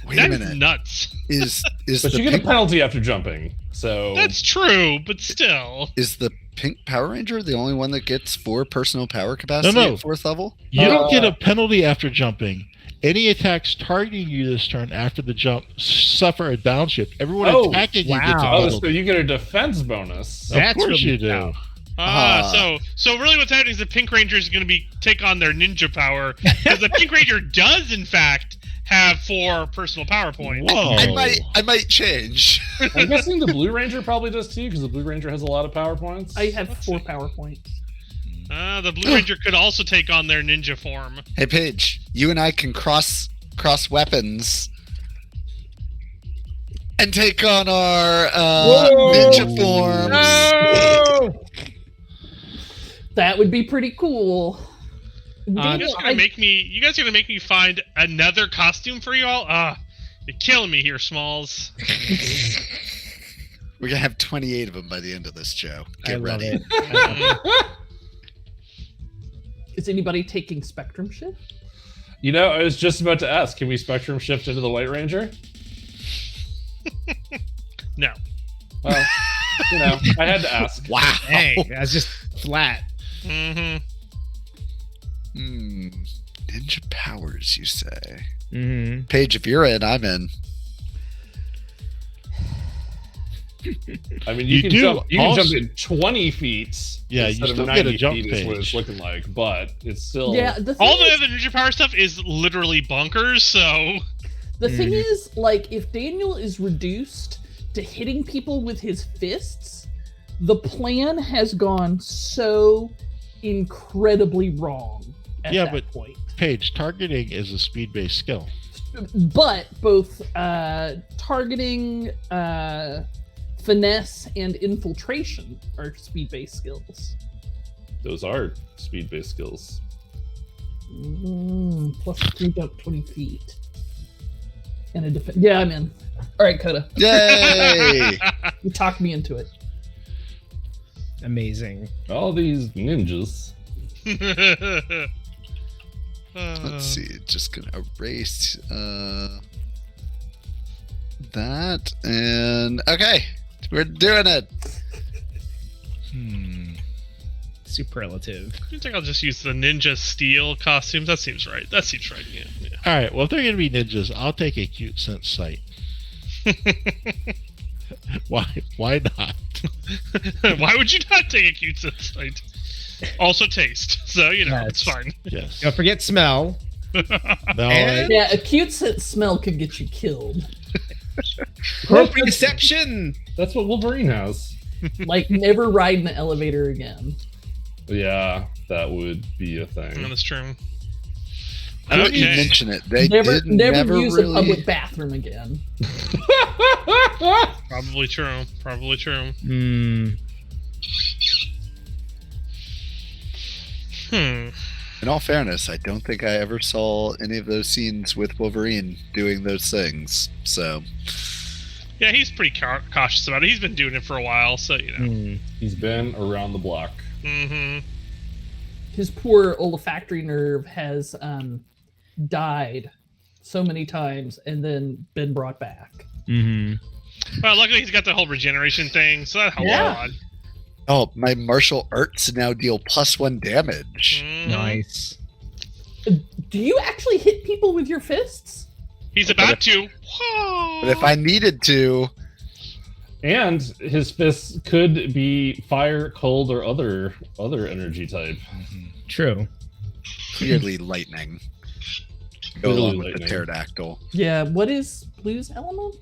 Wait a That is minute. nuts. Is But the you get a pink, penalty after jumping. So That's true, but still. is the pink Power Ranger the only one that gets 4 personal power capacity No. at 4th level? You don't get a penalty after jumping. Any attacks targeting you this turn after the jump suffer a downshift. Everyone Oh, attacking you gets a wow. oh, so penalty. you get a defense bonus. Of That's course really you do. tough. So really what's happening is the Pink Ranger is going to take on their ninja power because the Pink Ranger does in fact have 4 personal power points. Whoa. I might change. I'm guessing the Blue Ranger probably does too, because the Blue Ranger has a lot of power points. I have 4 power points. The Blue Ranger could also take on their ninja form. Hey Paige, you and I can cross weapons and take on our ninja forms. No! That would be pretty cool. You guys are gonna make me find another costume for you all? You're killing me here, Smalls. We're gonna have 28 of them by the end of this show. I Get love ready. it. Is anybody taking Spectrum Shift? You know, I was just about to ask, can we spectrum shift into the White Ranger? No. Well, you know, I had to ask. Wow. Dang, that's just flat. Mm-hmm. Ninja powers, you say? Mm-hmm. Paige, if you're in, I'm in. I mean, you can do jump. You can also- jump in 20 feet. Yeah, you instead of still get a 90 jump feet is what it's page. looking like, but it's still. Yeah, the thing All the is, other ninja power stuff is literally bonkers. So the thing is, like, if Daniel is reduced to hitting people with his fists, the plan has gone so incredibly wrong at Yeah, that but- point. Paige, targeting is a speed-based skill. But both targeting, finesse, and infiltration are speed-based skills. Those are speed-based skills. Plus 3 jump 20 feet. And a defense. Yeah, I'm in. All right, Coda. Yay! You talked me into it. Amazing. All these ninjas. Let's see. Just gonna erase that, and okay, we're doing it. Superlative. I think I'll just use the ninja steel costumes. That seems right. That seems right. Yeah. All right. Well, if they're going to be ninjas, I'll take Acute Sense sight. Why not? Why would you not take Acute Sense sight? Also taste. So it's Yes. fine. Yes. Don't forget smell. No. And- Yeah, acute sense smell could get you killed. Proprioception. That's what Wolverine has. Like, never ride in an elevator again. Yeah, that would be a thing. That's true. Now that you Okay. mention it, they Never did never use really. a public bathroom again. Probably true. Probably true. In all fairness, I don't think I ever saw any of those scenes with Wolverine doing those things. So Yeah, he's pretty cautious about it. He's been doing it for a while, so He's been around the block. Mm-hmm. His poor olfactory nerve has died so many times and then been brought back. Well, luckily he's got the whole regeneration thing, so that helps Yeah. a lot. oh, my martial arts now deal +1 damage. Mhm. Nice. Do you actually hit people with your fists? He's about to. But if I needed to, And his fists could be fire, cold, or other energy type. True. clearly lightning. Go Clearly along with lightning. the pterodactyl. Yeah, what is Blue's element?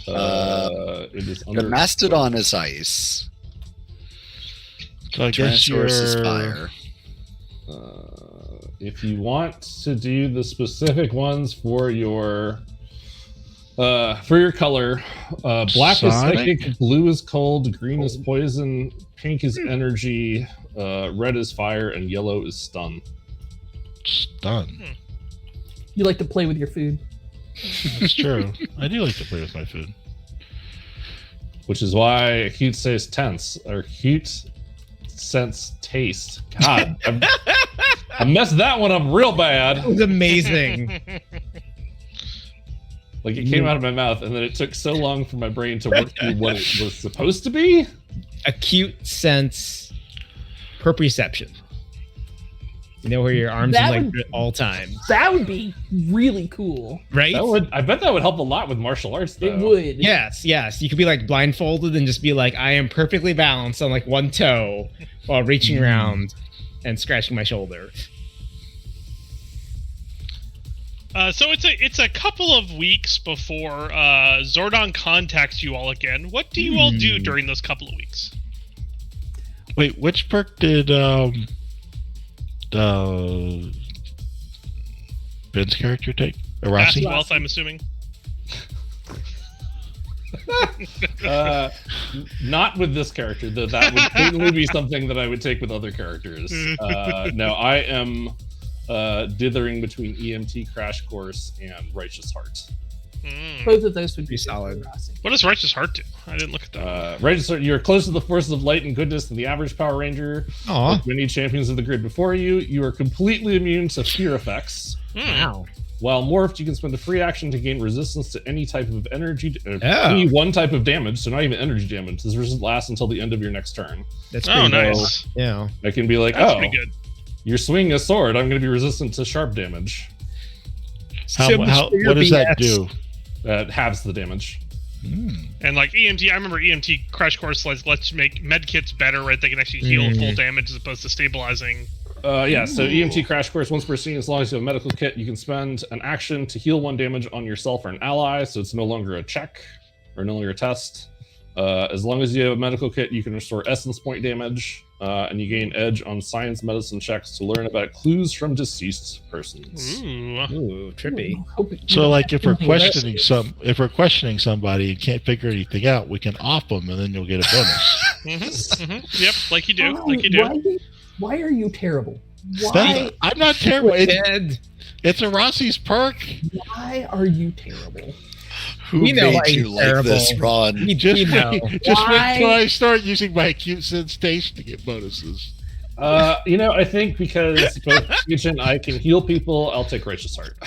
It is The under mastodon is ice. So I guess Tyrannosaurus is you're fire. If you want to do the specific ones for your color, black Sonic? is psychic, blue is cold, green is poison, pink is energy, red is fire, and yellow is stun. stun. You like to play with your food. That's true. I do like to play with my food. Which is why acute sense tense or acute sense taste. God, I messed that one up real bad. It was amazing. Like it came out of my mouth, and then it took so long for my brain to work through what it was supposed to be. Acute sense proprioception. You know where your arms That are like would- at all times, That would be really cool. right? I bet that would help a lot with martial arts. Though. It would. Yes, yes. You could be like blindfolded and just be like, I am perfectly balanced on like one toe while reaching around and scratching my shoulder. So it's a couple of weeks before Zordon contacts you all again. What do you all do during those couple of weeks? Wait, which perk did Ben's character take? Fast Arasi? wealth, I'm assuming. Not with this character. Though that would certainly be something that I would take with other characters. No, I am dithering between EMT Crash Course and Righteous Heart. Both of those would be Pretty solid. good for Rossi. What does Righteous Heart do? I didn't look at that. Righteous Heart, you're closer to the forces of light and goodness than the average Power Ranger. Aw. Like many champions of the grid before you, you are completely immune to fear effects. Wow. While morphed, you can spend a free action to gain resistance to any type of energy, Yeah. any one type of damage, so not even energy damage. This resistance lasts until the end of your next turn. That's Oh, pretty nice. Yeah. I can be like, That's oh, pretty good. you're swinging a sword, I'm going to be resistant to sharp damage. So much for your What does that BS. do? That halves the damage. And like EMT, I remember EMT crash course lets you make med kits better, right? They can actually heal full damage as opposed to stabilizing. Yeah, so EMT crash course, once per scene, as long as you have a medical kit, you can spend an action to heal 1 damage on yourself or an ally, so it's no longer a check or no longer a test. As long as you have a medical kit, you can restore essence point damage, and you gain edge on science medicine checks to learn about clues from deceased persons. Ooh, trippy. So, like, if we're questioning somebody and can't figure anything out, we can off them, and then you'll get a bonus. Yep, like you do. Why are you terrible? I'm not terrible. It's a Rossi's perk. Why are you terrible? Who made you like this, Ron? Just wait till I start using my Acute Sense taste to get bonuses. I think because both Peach and I can heal people, I'll take Righteous Heart.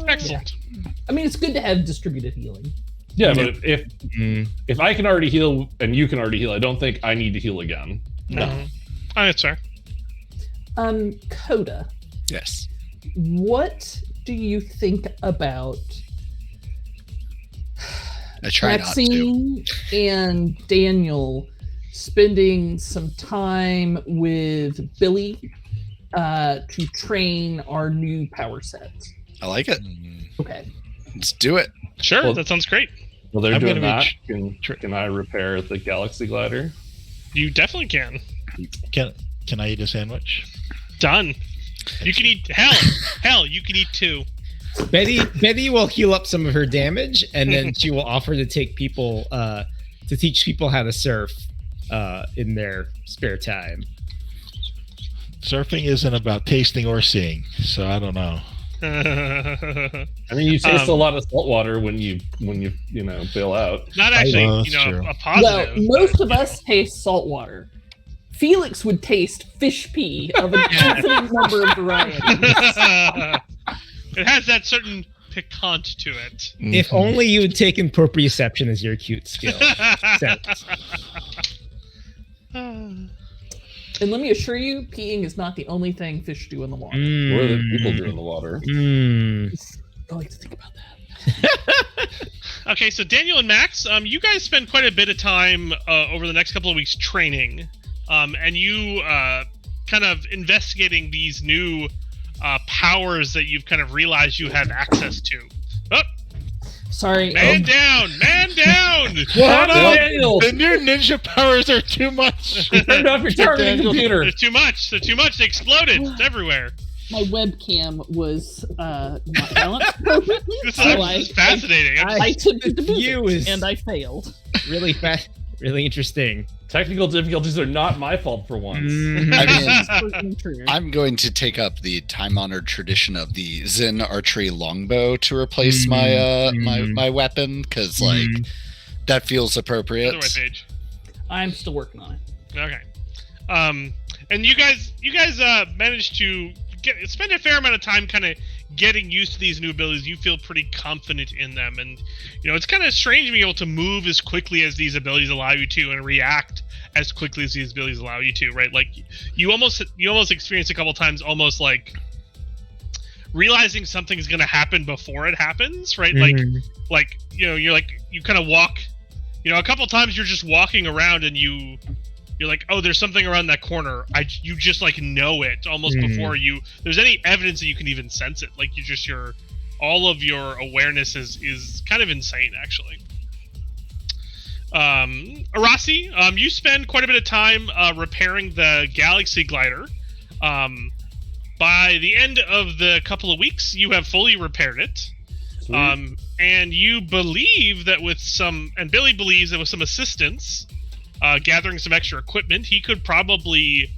Excellent. Yeah. I mean, it's good to have distributed healing. Yeah, but if I can already heal and you can already heal, I don't think I need to heal again. No. That's fair. Coda. Yes. What do you think about Maxine and Daniel spending some time with Billy to train our new power sets? I like it. Okay. Let's do it. Sure, that sounds great. Well, they're doing that. Can I repair the Galaxy Glider? You definitely can. Can I eat a sandwich? Done. You can eat hell. You can eat 2. Betty will heal up some of her damage, and then she will offer to take people to teach people how to surf in their spare time. Surfing isn't about tasting or seeing, so I don't know. I mean, you taste a lot of salt water when you bail out. Not actually, a positive. Well, most of us taste salt water. Felix would taste fish pee of an infinite number of varieties. It has that certain piquant to it. If only you had taken proprioception as your acute skill. And let me assure you, peeing is not the only thing fish do in the water. What do the people do in the water? I like to think about that. Okay, so Daniel and Max, you guys spend quite a bit of time over the next couple of weeks training, and you kind of investigating these new powers that you've kind of realized you have access to. Oh, sorry. Man down! Daniel? The new ninja powers are too much. Turn off your targeting computer. They're too much. They exploded. It's everywhere. My webcam was not balanced. This is fascinating. I attempted to view it, and I failed. Really fast. Really interesting. Technical difficulties are not my fault for once. I mean, I'm going to take up the time-honored tradition of the Zen archery longbow to replace my my weapon, because that feels appropriate. The right page. I'm still working on it. Okay. And you guys managed to spend a fair amount of time kind of getting used to these new abilities. You feel pretty confident in them, and it's kind of strange being able to move as quickly as these abilities allow you to and react as quickly as these abilities allow you to, right? Like you almost experience a couple times almost like realizing something's going to happen before it happens, right? Like you kind of walk, a couple times you're just walking around and you're like, oh, there's something around that corner. You just know it almost before there's any evidence that you can even sense it. Like all of your awareness is kind of insane, actually. Arasi, you spend quite a bit of time repairing the Galaxy Glider. By the end of the couple of weeks, you have fully repaired it. And you believe that and Billy believes that with some assistance, gathering some extra equipment, he could probably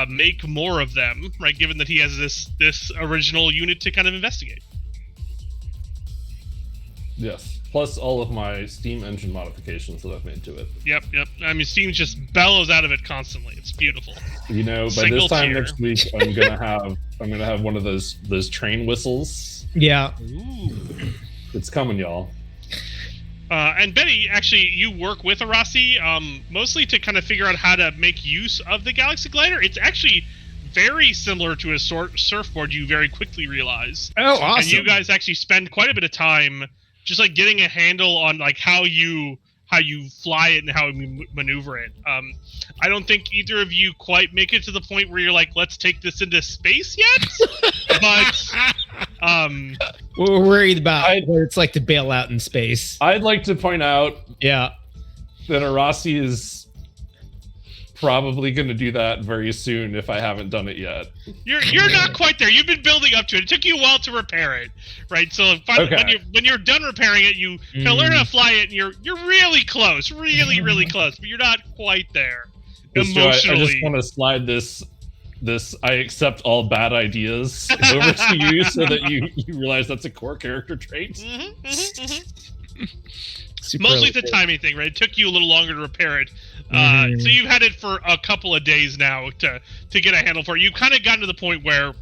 make more of them, right? Given that he has this original unit to kind of investigate. Yes. Plus all of my steam engine modifications that I've made to it. Yep. I mean, steam just bellows out of it constantly. It's beautiful. By this time next week, I'm gonna have one of those train whistles. Yeah. Ooh. It's coming, y'all. And Betty, actually, you work with Arasi, mostly to kind of figure out how to make use of the Galaxy Glider. It's actually very similar to a surfboard, you very quickly realize. Oh, awesome. And you guys actually spend quite a bit of time just like getting a handle on like how you fly it and how you maneuver it. I don't think either of you quite make it to the point where you're like, let's take this into space yet. But we're worried about what it's like to bail out in space. I'd like to point out, Yeah. that Arasi is probably going to do that very soon if I haven't done it yet. You're not quite there. You've been building up to it. It took you a while to repair it, right? So when you're done repairing it, you can learn how to fly it, and you're really close, really close, but you're not quite there emotionally. I just want to slide this I accept all bad ideas over to you so that you realize that's a core character trait. Mostly the timing thing, right? It took you a little longer to repair it. So you've had it for a couple of days now to get a handle for it. You've kind of gotten to the point where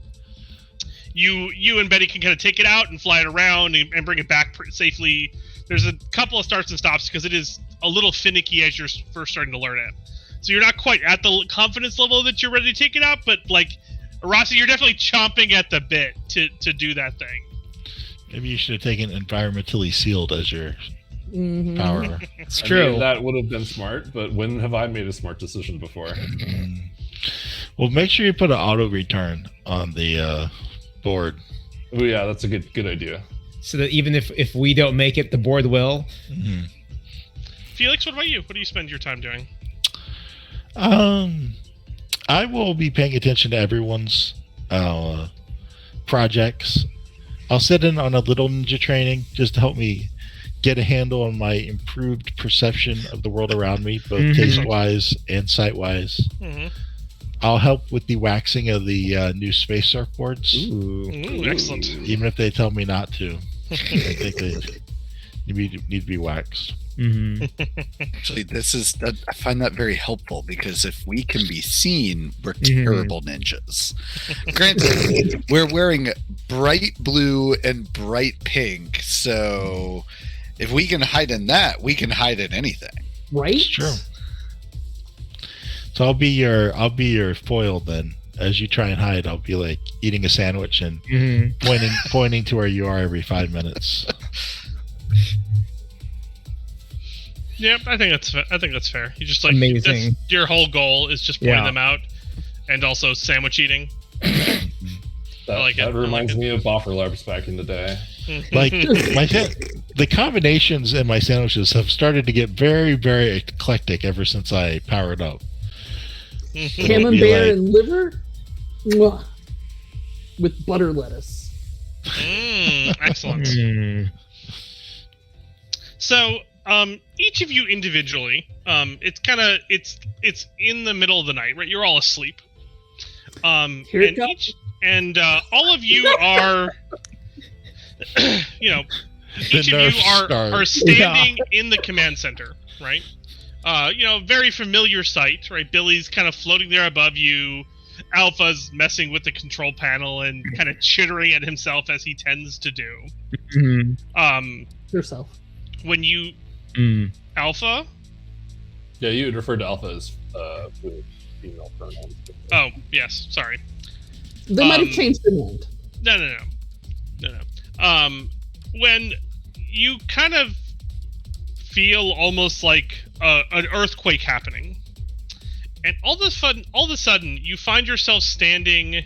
you and Betty can kind of take it out and fly it around and bring it back safely. There's a couple of starts and stops because it is a little finicky as you're first starting to learn it. So you're not quite at the confidence level that you're ready to take it out, but like, Rossi, you're definitely chomping at the bit to do that thing. Maybe you should have taken environmentally sealed as your power. It's true. I mean, that would have been smart, but when have I made a smart decision before? Well, make sure you put an auto return on the board. Oh yeah, that's a good idea. So that even if we don't make it, the board will. Felix, what about you? What do you spend your time doing? I will be paying attention to everyone's projects. I'll sit in on a little ninja training just to help me get a handle on my improved perception of the world around me, both taste-wise and sight-wise. I'll help with the waxing of the new space surfboards. Ooh, excellent. Even if they tell me not to. I think they need to be waxed. Actually, I find that very helpful because if we can be seen, we're terrible ninjas. Granted, we're wearing bright blue and bright pink, so if we can hide in that, we can hide in anything. Right? It's true. So I'll be your foil then. As you try and hide, I'll be like eating a sandwich and pointing to where you are every 5 minutes. Yep, I think that's fair. You just like amazing. Your whole goal is just pointing them out, and also sandwich eating. That reminds me of Boffer Labs back in the day. Like the combinations in my sandwiches have started to get very, very eclectic ever since I powered up. Camembert and liver? Mwah. With butter lettuce. Excellent. So, each of you individually, it's in the middle of the night, right? You're all asleep. Here it comes. All of you are, each of you are standing in the command center, right? Very familiar sight, right? Billy's kind of floating there above you. Alpha's messing with the control panel and kind of chittering at himself as he tends to do. Yourself. When you Alpha? Yeah, you would refer to Alpha as female pronouns. Oh, yes, sorry. They might have changed the name. No. When you kind of feel almost like an earthquake happening, and all of a sudden, you find yourself standing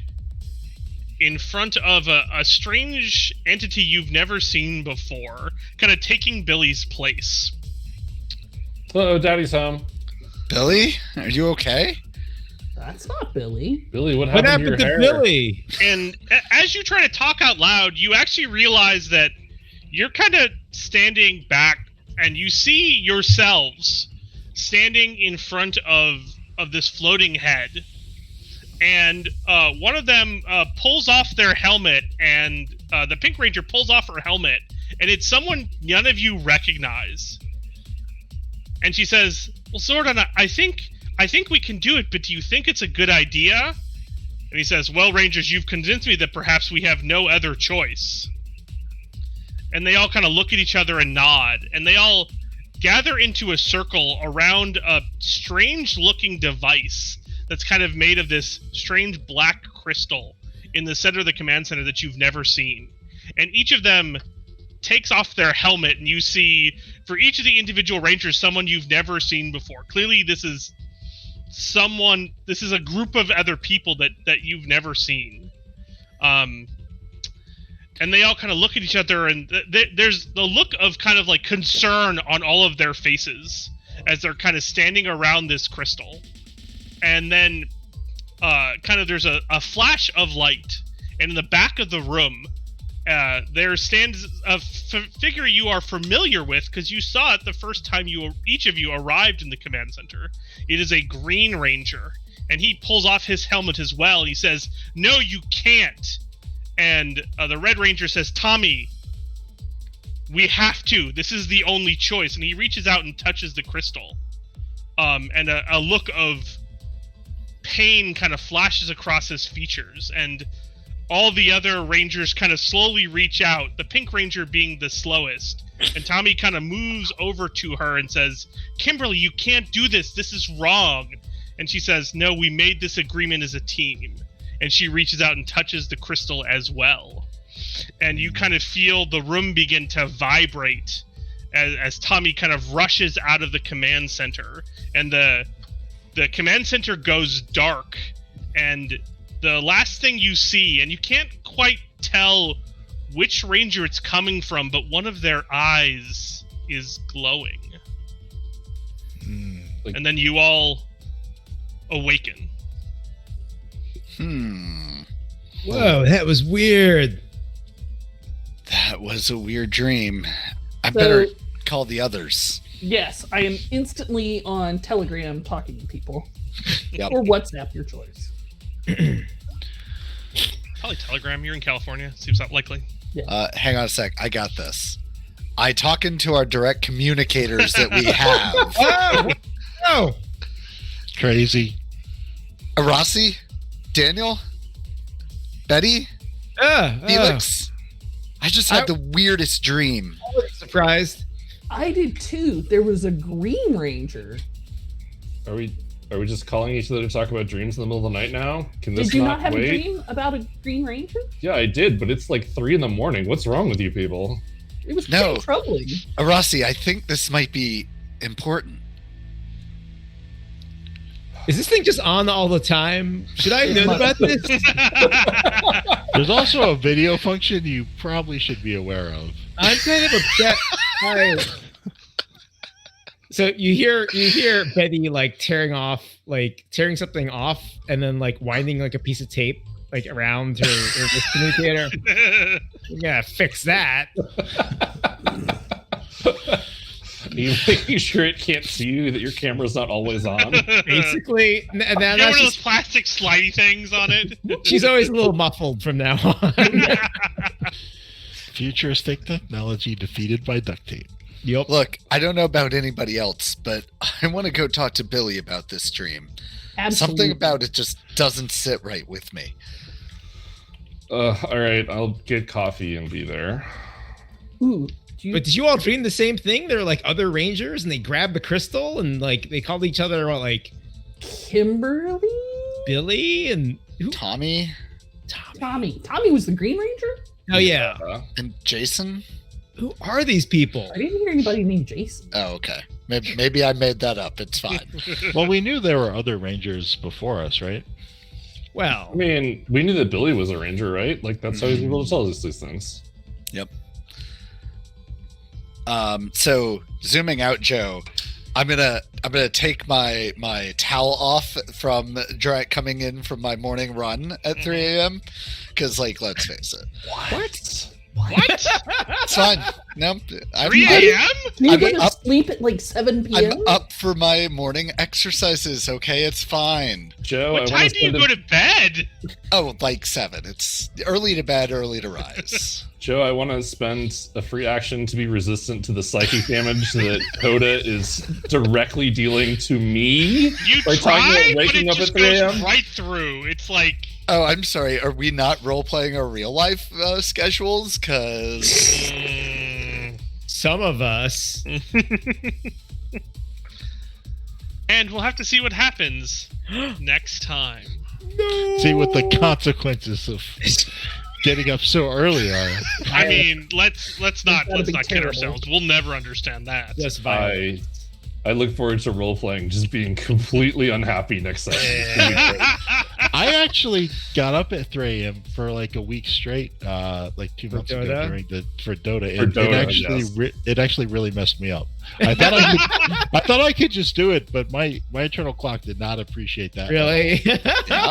in front of a strange entity you've never seen before, kind of taking Billy's place. Uh-oh, Daddy's home. Billy, are you okay? That's not Billy. Billy, what happened to your hair? Billy? And as you try to talk out loud, you actually realize that you're kind of standing back, and you see yourselves standing in front of this floating head. And one of them pulls off their helmet, and the Pink Ranger pulls off her helmet, and it's someone none of you recognize. And she says, "Well, Zordon, I think we can do it, but do you think it's a good idea?" And he says, "Well, Rangers, you've convinced me that perhaps we have no other choice." And they all kind of look at each other and nod, and they all gather into a circle around a strange-looking device that's kind of made of this strange black crystal in the center of the command center that you've never seen. And each of them takes off their helmet, and you see for each of the individual rangers someone you've never seen before. Clearly, this is a group of other people that you've never seen. And they all kind of look at each other, and there's the look of kind of like concern on all of their faces as they're kind of standing around this crystal. And then kind of there's a flash of light, and in the back of the room there stands a figure you are familiar with because you saw it the first time each of you arrived in the command center. It is a Green Ranger, and he pulls off his helmet as well, and he says, "No, you can't." And the Red Ranger says, "Tommy, we have to. This is the only choice." And he reaches out and touches the crystal. And a look of pain kind of flashes across his features. And all the other Rangers kind of slowly reach out, the Pink Ranger being the slowest. And Tommy kind of moves over to her and says, "Kimberly, you can't do this. This is wrong." And she says, "No, we made this agreement as a team." And she reaches out and touches the crystal as well. And you kind of feel the room begin to vibrate as Tommy kind of rushes out of the command center. And the command center goes dark. And the last thing you see, and you can't quite tell which ranger it's coming from, but one of their eyes is glowing. And then you all awaken. Whoa, that was weird. That was a weird dream. I better call the others. Yes, I am instantly on Telegram talking to people. Yep. Or WhatsApp, your choice. Probably Telegram. You're in California. Seems not likely. Hang on a sec. I got this. I talking to our direct communicators that we have. Oh, Crazy. Arasi? Daniel? Betty? Felix? I just had the weirdest dream. I was surprised. I did too. There was a Green Ranger. Are we just calling each other to talk about dreams in the middle of the night now? Can this Did you not have wait? a dream about a Green Ranger? Yeah, I did, but it's like 3 a.m. What's wrong with you people? It was No. pretty troubling. Arasi, I think this might be important. Is this thing just on all the time? Should I have known about this? There's also a video function you probably should be aware of. I'm kind of upset. So you hear Betty like tearing something off, and then like winding like a piece of tape like around her communicator. You gotta fix that. Are you making sure it can't see you, that your camera's not always on? Basically, and You know, one of those plastic slidey things on it? she's always a little muffled from now on. Futuristic technology defeated by duct tape. Yep. Look, I don't know about anybody else, but I want to go talk to Billy about this dream. Absolutely. Something about it just doesn't sit right with me. All right, I'll get coffee and be there. Ooh. But did you all dream the same thing? There were like other Rangers, and they grabbed the crystal, and like they called each other like Kimberly? Billy and who? Tommy? Tommy. Tommy was the Green Ranger? Oh yeah. And Jason? Who are these people? I didn't hear anybody named Jason. Oh, okay. Maybe I made that up. It's fine. Well, we knew there were other Rangers before us, right? Well, I mean, we knew that Billy was a ranger, right? Like, that's how he's able to tell us these things. Yep. So zooming out, Joe, I'm gonna take my towel off from coming in from my morning run at 3 a.m. Because, like, let's face it, What? it's fine. No, 3 a.m.? You I'm go to up- sleep at like 7 p.m.? I'm up for my morning exercises. Okay, it's fine. Joe, What time do you go to bed? Oh, like 7. It's early to bed, early to rise. Joe, I want to spend a free action to be resistant to the psychic damage that Coda is directly dealing to me. You By talking try, about but waking it up just at 3 goes a.m.? right through. It's like... Oh, I'm sorry. Are we not role-playing our real-life schedules? Because... some of us. And we'll have to see what happens next time. See what the consequences of getting up so early are? I mean, let's not gotta be kid terrible. ourselves. We'll never understand that. Just violent. I look forward to role playing, just being completely unhappy next session. I actually got up at 3 a.m. for like a week straight, like 2 months ago for Dota. It actually really messed me up. I thought I could just do it, but my internal clock did not appreciate that. Really?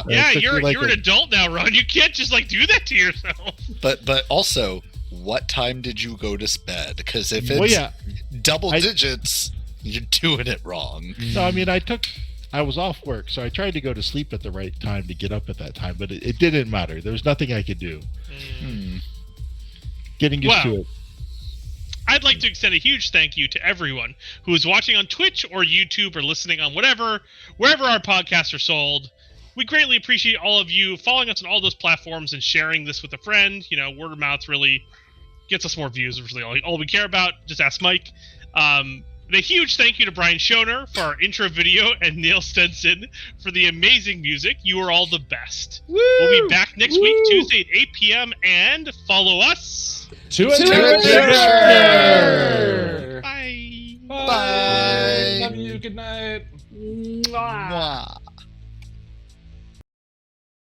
Yeah, you're an adult now, Ron. You can't just like do that to yourself. But also, what time did you go to bed? Because if it's double digits, you're doing it wrong. So I mean, I was off work, so I tried to go to sleep at the right time to get up at that time, but it didn't matter. There was nothing I could do. Getting used to it. I'd like to extend a huge thank you to everyone who is watching on Twitch or YouTube or listening on wherever our podcasts are sold. We greatly appreciate all of you following us on all those platforms and sharing this with a friend. You know, word of mouth really gets us more views. It's really all we care about. Just ask Mike. A huge thank you to Brian Schoner for our intro video and Neil Stenson for the amazing music. You are all the best. Woo! We'll be back next week, Tuesday at 8 p.m. And follow us. To Bye. Bye. Love you. Good night. Mwah. Mwah.